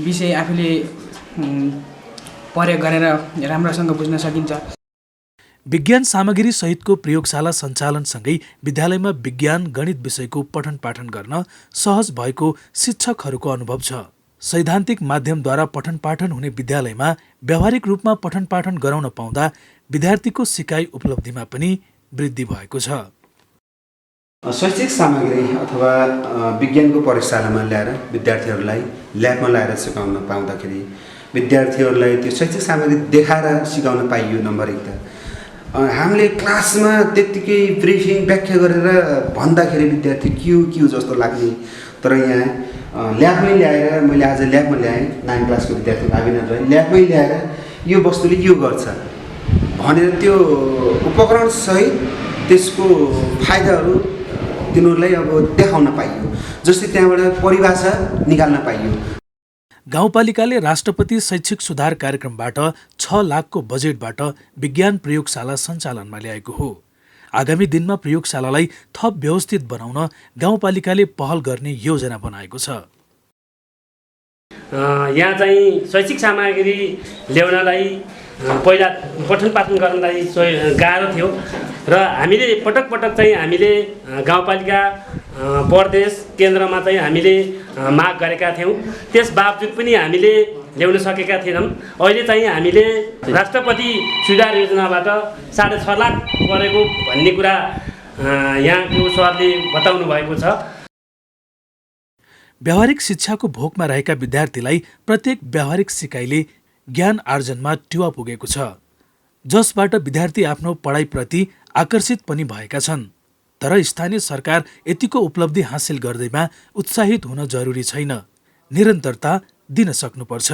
विषय आफूले प्रयोग गरेर राम्रोसँग बुझ्न सकिन्छ। विज्ञान सामग्री सहितको प्रयोगशाला सञ्चालनसँगै विद्यालयमा विज्ञान गणित विषयको पठन पाठन गर्न सहज भएको शिक्षकहरूको अनुभव छ। सैद्धान्तिक माध्यमद्वारा पठन पाठन हुने विद्यालयमा व्यावहारिक रूपमा पठन पाठन गराउन पाउँदा विद्यार्थीको सिकाइ उपलब्धिमा पनि वृद्धि भएको छ। शैक्षिक सामग्री अथवा विज्ञानको प्रयोगशालामा ल्याएर विद्यार्थीहरूलाई ल्याबमा ल्याएर सिकाउन पाउँदाखेरि विद्यार्थीहरूलाई त्यो शैक्षिक सामग्री देखाएर सिकाउन पाइयो। नम्बर 1 त हामीले क्लासमा त्यत्तिकै ब्रिफिङ व्याख्या गरेर भन्दाखेरि विद्यार्थी क्यु जस्तो लाग्ने। तर यहाँ ल्याबमै ल्याएर, मैले आज ल्याबमा ल्याएँ, 9 क्लासको विद्यार्थी आवेदन रहे, ल्याबमै ल्याएर यो वस्तुले यो गर्छ भनेर त्यो उपकरणसहित त्यसको फाइदाहरू तिनीहरूलाई अब देखाउन पाइयो। जस्तै त्यहाँबाट परिभाषा निकाल्न पाइयो। गाउँपालिकाले राष्ट्रपति शैक्षिक सुधार कार्यक्रमबाट 6 लाखको बजेटबाट विज्ञान प्रयोगशाला सञ्चालनमा ल्याएको हो। आगामी दिनमा प्रयोगशालालाई थप व्यवस्थित बनाउन गाउँपालिकाले पहल गर्ने योजना बनाएको छ। यहाँ चाहिँ शैक्षिक सामग्री ल्याउनलाई पहिला पठन पाठन गर्नलाई गाह्रो थियो र हामीले पटक चाहिँ हामीले गाउँपालिका प्रदेश केन्द्रमा चाहिँ हामीले माग गरेका थियौँ। त्यस बावजुद पनि हामीले ल्याउन सकेका थिएनौँ। अहिले चाहिँ हामीले राष्ट्रपति सुधार योजनाबाट 6.5 लाख परेको भन्ने कुरा यहाँको सरले बताउनु भएको छ। व्यावहारिक शिक्षाको भोकमा रहेका विद्यार्थीलाई प्रत्येक व्यावहारिक सिकाइले ज्ञान आर्जनमा टेवा पुगेको छ, जसबाट विद्यार्थी आफ्नो पढाइप्रति आकर्षित पनि भएका छन्। तर स्थानीय सरकार यतिको उपलब्धि हासिल गर्दैमा उत्साहित हुन जरुरी छैन, निरन्तरता दिन सक्नुपर्छ।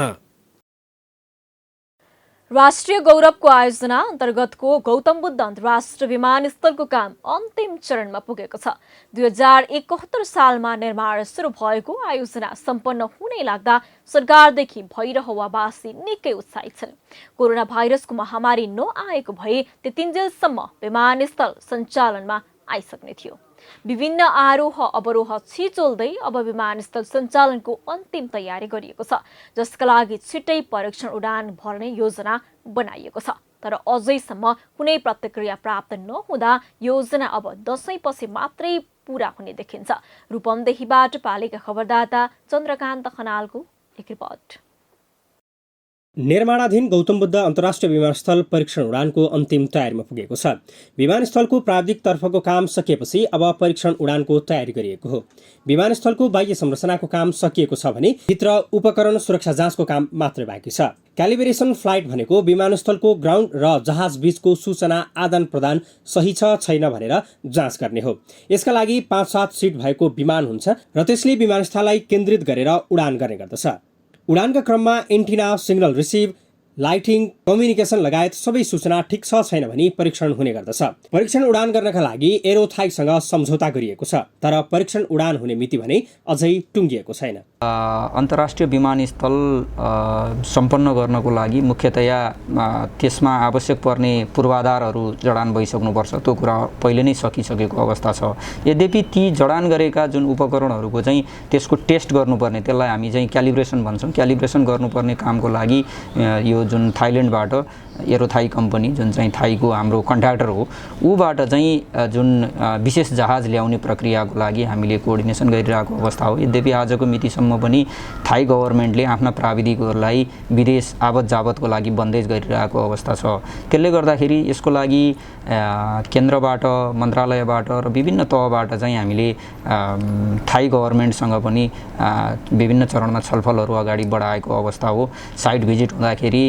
राष्ट्रिय गौरवको आयोजना अन्तर्गतको गौतम बुद्ध अन्तर्राष्ट्रिय विमानस्थलको काम अन्तिम चरणमा पुगेको छ। 2071 सालमा निर्माण सुरु भएको आयोजना सम्पन्न हुनै लाग्दा सरकारदेखि भैरहवावासी निकै उत्साहित छन्। कोरोना भाइरसको महामारी नआएको भए त्यतिन्जेलसम्म विमानस्थल सञ्चालनमा आइसक्ने थियो। विभिन्न आरोह अवरोह छिचोल्दै अब विमानस्थल सञ्चालनको अन्तिम तयारी गरिएको छ, जसका लागि छिट्टै परीक्षण उडान भर्ने योजना बनाइएको छ। तर अझैसम्म कुनै प्रतिक्रिया प्राप्त नहुँदा योजना अब दशैंपछि मात्रै पूरा हुने देखिन्छ। रूपन्देहीबाट पालिका खबरदाता चन्द्रकान्त खनालको एक रिपोर्ट। निर्माणाधीन गौतम बुद्ध अन्तर्राष्ट्रिय विमानस्थल परीक्षण उडानको अन्तिम तयारीमा पुगेको छ। विमानस्थलको प्राविधिक तर्फको काम सकिएपछि अब परीक्षण उडानको तयारी गरिएको हो। विमानस्थलको बाह्य संरचनाको काम सकिएको छ भने भित्र उपकरण सुरक्षा जाँचको काम मात्रै बाँकी छ। क्यालिब्रेसन फ्लाइट भनेको विमानस्थलको ग्राउन्ड र जहाज बीचको सूचना आदान प्रदान सही छ छैन भनेर जाँच गर्ने हो। यसका लागि 5-7 सिट भएको विमान हुन्छ र त्यसले विमानस्थललाई केन्द्रित गरेर उडान गर्ने गर्दछ। उडानका क्रममा antenna, signal receive, lighting, communication लगायत सबै सूचना ठिक छ छैन भनी परीक्षण हुने गर्दछ। परीक्षण उडान गर्नका लागि एरोथाईसँग सम्झौता गरिएको छ, तर परीक्षण उडान हुने मिति भने अझै टुङ्गिएको छैन। अन्तर्राष्ट्रिय विमानस्थल सम्पन्न गर्नको लागि मुख्यतया त्यसमा आवश्यक पर्ने पूर्वाधारहरू जडान भइसक्नुपर्छ। त्यो कुरा पहिले नै सकिसकेको अवस्था छ। यद्यपि ती जडान गरेका जुन उपकरणहरूको चाहिँ त्यसको टेस्ट गर्नुपर्ने, त्यसलाई हामी चाहिँ क्यालिब्रेसन भन्छौँ, क्यालिब्रेसन गर्नुपर्ने कामको लागि यो जुन थाइल्यान्डबाट एरोथाई कम्पनी जुन चाहिँ थाईको हाम्रो कन्ट्र्याक्टर हो, ऊबाट चाहिँ जुन विशेष जहाज ल्याउने प्रक्रियाको लागि हामीले कोअर्डिनेसन गरिरहेको अवस्था हो। यद्यपि आजको मितिसम्म पनि थाई गभर्मेन्टले आफ्ना प्राविधिकहरूलाई विदेश आवत जावतको लागि बन्देज गरिरहेको अवस्था छ। त्यसले गर्दाखेरि यसको लागि केन्द्रबाट, मन्त्रालयबाट र विभिन्न तहबाट चाहिँ हामीले थाई गभर्मेन्टसँग पनि विभिन्न चरणमा छलफलहरू अगाडि बढाएको अवस्था हो। साइट भिजिट हुँदाखेरि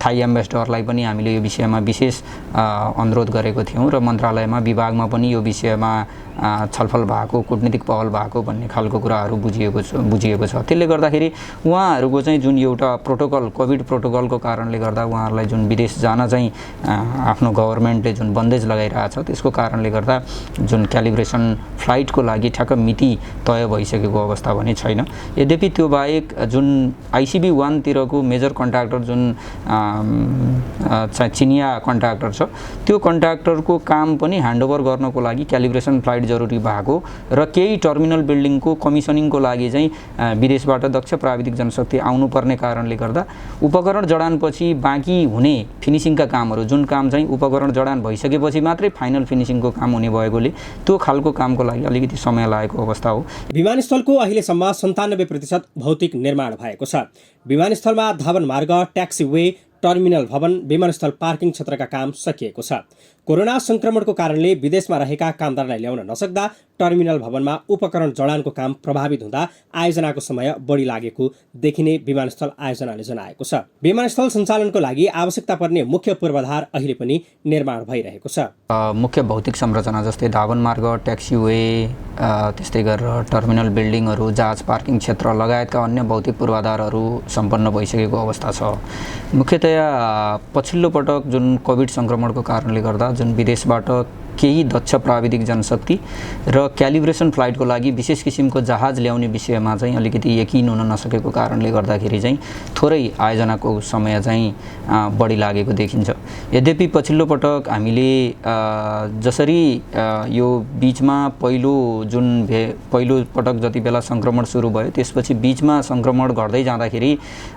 थाई एम्बेसडरलाई पनि हामीले यो विषयमा विशेष अनुरोध गरेको थियौँ र मन्त्रालयमा, विभागमा पनि यो विषयमा छलफल भएको, कूटनीतिक पहल भएको भन्ने खालको कुराहरू बुझिएको छ। त्यसले गर्दाखेरि उहाँहरूको चाहिँ जुन एउटा प्रोटोकल, कोभिड प्रोटोकलको कारणले गर्दा उहाँहरूलाई जुन विदेश जान चाहिँ आफ्नो गभर्मेन्टले जुन बन्देज लगाइरहेछ, त्यसको कारणले गर्दा जुन क्यालिब्रेसन फ्लाइटको लागि ठ्याक्क मिति तय भइसकेको अवस्था भने छैन। यद्यपि त्यो बाहेक जुन ICB 1 तिरको मेजर कन्ट्र्याक्टर जुन चिनिया कन्ट्र्याक्टर छ, त्यो कन्ट्र्याक्टरको काम पनि ह्यान्डओभर गर्नको लागि क्यालिब्रेसन फ्लाइट जरुरी भएको र केही टर्मिनल बिल्डिङको कमिसनिङको लागि चाहिँ विदेशबाट दक्ष प्राविधिक जनशक्ति आउनुपर्ने कारणले गर्दा उपकरण जडानपछि बाँकी हुने फिनिसिङका कामहरू, जुन काम चाहिँ उपकरण जडान भइसकेपछि मात्रै फाइनल फिनिसिङको काम हुने भएकोले त्यो खालको कामको लागि अलिकति समय लागेको अवस्था हो। विमानस्थलको अहिलेसम्म 97% भौतिक निर्माण भएको छ। विमानस्थलमा धावन मार्ग, ट्याक्सीवे, टर्मिनल भवन, विमानस्थल पार्किङ क्षेत्रका काम सकिएको छ। कोरोना संक्रमणको कारणले विदेशमा रहेका कामदारलाई ल्याउन नसक्दा टर्मिनल भवनमा उपकरण जडानको काम प्रभावित हुँदा आयोजनाको समय बढी लागेको देखिने विमानस्थल आयोजनाले जनाएको छ। विमानस्थल सञ्चालनको लागि आवश्यकता पर्ने मुख्य पूर्वाधार अहिले पनि निर्माण भइरहेको छ। मुख्य भौतिक संरचना जस्तै धावन मार्ग, ट्याक्सीवे, त्यस्तै गरेर टर्मिनल बिल्डिङहरू, जहाज पार्किङ क्षेत्र लगायतका अन्य भौतिक पूर्वाधारहरू सम्पन्न भइसकेको अवस्था छ। मुख्यतया पछिल्लो पटक जुन कोभिड संक्रमणको कारणले गर्दा जुन विदेशबाट केही दक्ष प्राविधिक जनशक्ति र क्यालिब्रेसन फ्लाइटको लागि विशेष किसिमको जहाज ल्याउने विषयमा चाहिँ अलिकति यकिन हुन नसकेको कारणले गर्दाखेरि चाहिँ थोरै आयोजनाको समय चाहिँ बढी लागेको देखिन्छ। यद्यपि पछिल्लो पटक हामीले जसरी यो बिचमा पहिलो पटक जति बेला संक्रमण सुरु भयो त्यसपछि बिचमा संक्रमण घट्दै जाँदाखेरि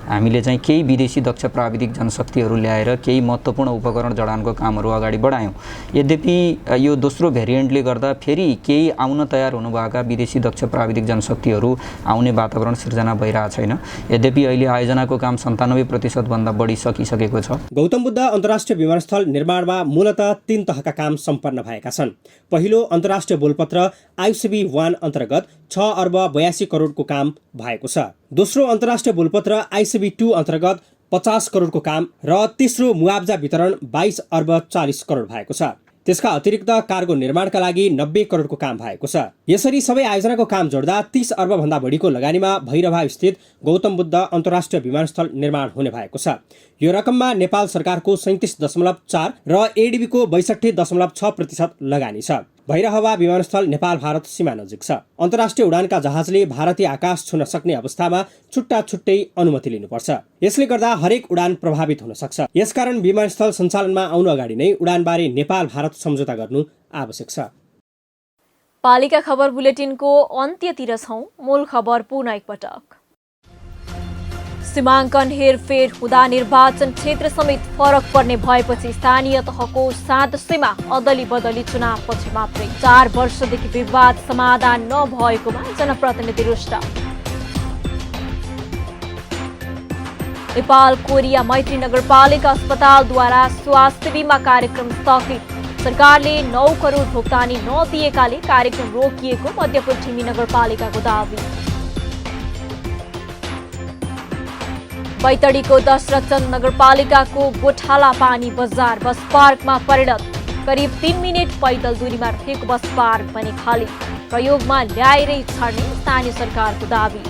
हामीले चाहिँ केही विदेशी दक्ष प्राविधिक जनशक्तिहरू ल्याएर केही महत्त्वपूर्ण उपकरण जडानको कामहरू अगाडि बढायौँ। यद्यपि यो दोस्रो भेरिएन्टले गर्दा फेरि केही आउन तयार हुनुभएका विदेशी दक्ष प्राविधिक जनशक्तिहरू आउने वातावरण सिर्जना भइरहेको छैन। यद्यपि अहिले आयोजनाको काम 97% भन्दा बढी सकिसकेको छ। गौतम बुद्ध अन्तर्राष्ट्रिय विमानस्थल निर्माणमा मूलतः 3 तहका काम सम्पन्न भएका छन्। पहिलो अन्तर्राष्ट्रिय बोलपत्र ICB 1 अन्तर्गत 6 अर्ब 82 करोडको काम भएको छ। दोस्रो अन्तर्राष्ट्रिय बोलपत्र ICB 2 अन्तर्गत 50 करोडको काम र तेस्रो मुआब्जा वितरण 22 अर्ब 40 करोड भएको छ। त्यसका अतिरिक्त कार्गो निर्माणका लागि 90 करोडको काम भएको छ। यसरी सबै आयोजनाको काम जोड्दा 30 अर्ब भन्दा बढीको लगानीमा भैरवा स्थित गौतम बुद्ध अन्तर्राष्ट्रिय विमानस्थल निर्माण हुने भएको छ। यो रकममा नेपाल सरकारको 37.4 र ADB को 62.6% लगानी छ। भैरहवा विमानस्थल नेपाल भारत सीमा नजिक छ। अन्तर्राष्ट्रिय उडानका जहाजले भारतीय आकाश छुन सक्ने अवस्थामा छुट्टै अनुमति लिनुपर्छ। यसले गर्दा हरेक उडान प्रभावित हुन सक्छ। यसकारण विमानस्थल सञ्चालनमा आउनु अगाडि नै उडानबारे नेपाल भारत सम्झौता गर्नु आवश्यक छ। पालिका खबर बुलेटिनको अन्त्यतिर छौं। मूल खबर पुनः एकपटक। सीमाङ्कन हेरफेर हुँदा निर्वाचन क्षेत्र समेत फरक पर्ने भएपछि स्थानीय तहको सदस्यमा अदली बदली चुनावपछि मात्रै 4 वर्षदेखि विवाद समाधान नभएकोमा जनप्रतिनिधि रुष्ट। नेपाल कोरिया मैत्री नगरपालिका अस्पतालद्वारा स्वास्थ्य बीमा कार्यक्रम स्थगित। सरकारले 9 करोड भुक्तानी नदिएकाले कार्यक्रम रोकिएको मध्यपुर ठिमी नगरपालिकाको दावी। बैतडीको दशरथचन्द नगरपालिकाको गोठाला पानी बजार बस पार्कमा परिणत। करिब 3 मिनट पैदल दूरीमा रहेको बस पार्क पनि खाली। प्रयोगमा ल्याएरै छाड्ने स्थानीय सरकारको दावी।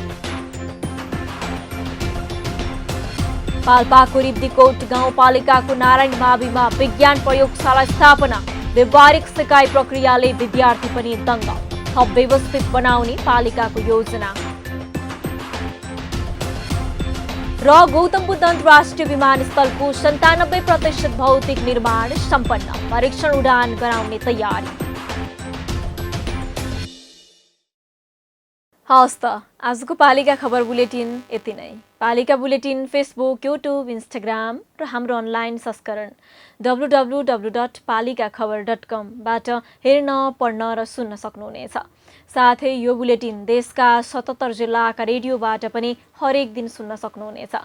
पाल्पाको रिब्दीकोट गाउँपालिकाको नारायण माविमा विज्ञान प्रयोगशाला स्थापना, व्यावहारिक सिकाइ प्रक्रियाले विद्यार्थी पनि दङ्ग, थप व्यवस्थित बनाउने पालिकाको योजना। र गौतम बुद्ध अन्तर्राष्ट्रिय विमानस्थलको 97% भौतिक निर्माण सम्पन्न, परीक्षण उडान गराउने तयारी। हवस् त आजको पालिका खबर बुलेटिन यति नै। पालिका बुलेटिन फेसबुक, युट्युब, इन्स्टाग्राम र हाम्रो अनलाइन संस्करण www.palikakhbar.com बाट हेर्न, पढ्न र सुन्न सक्नुहुनेछ। साथै यो बुलेटिन देशका 77 जिल्लाका रेडियोबाट पनि हरेक दिन सुन्न सक्नुहुनेछ।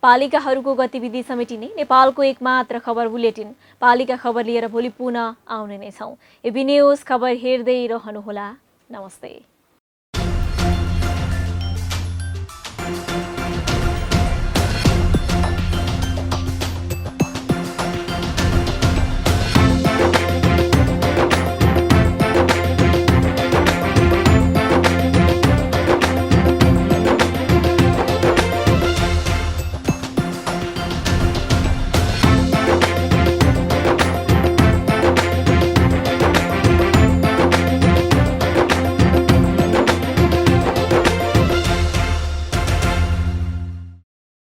पालिकाहरूको गतिविधि समेटिने नेपालको एकमात्र खबर बुलेटिन पालिका खबर लिएर भोलि पुनः आउने नै छौँ। एबी न्युज खबर हेर्दै रहनुहोला। नमस्ते।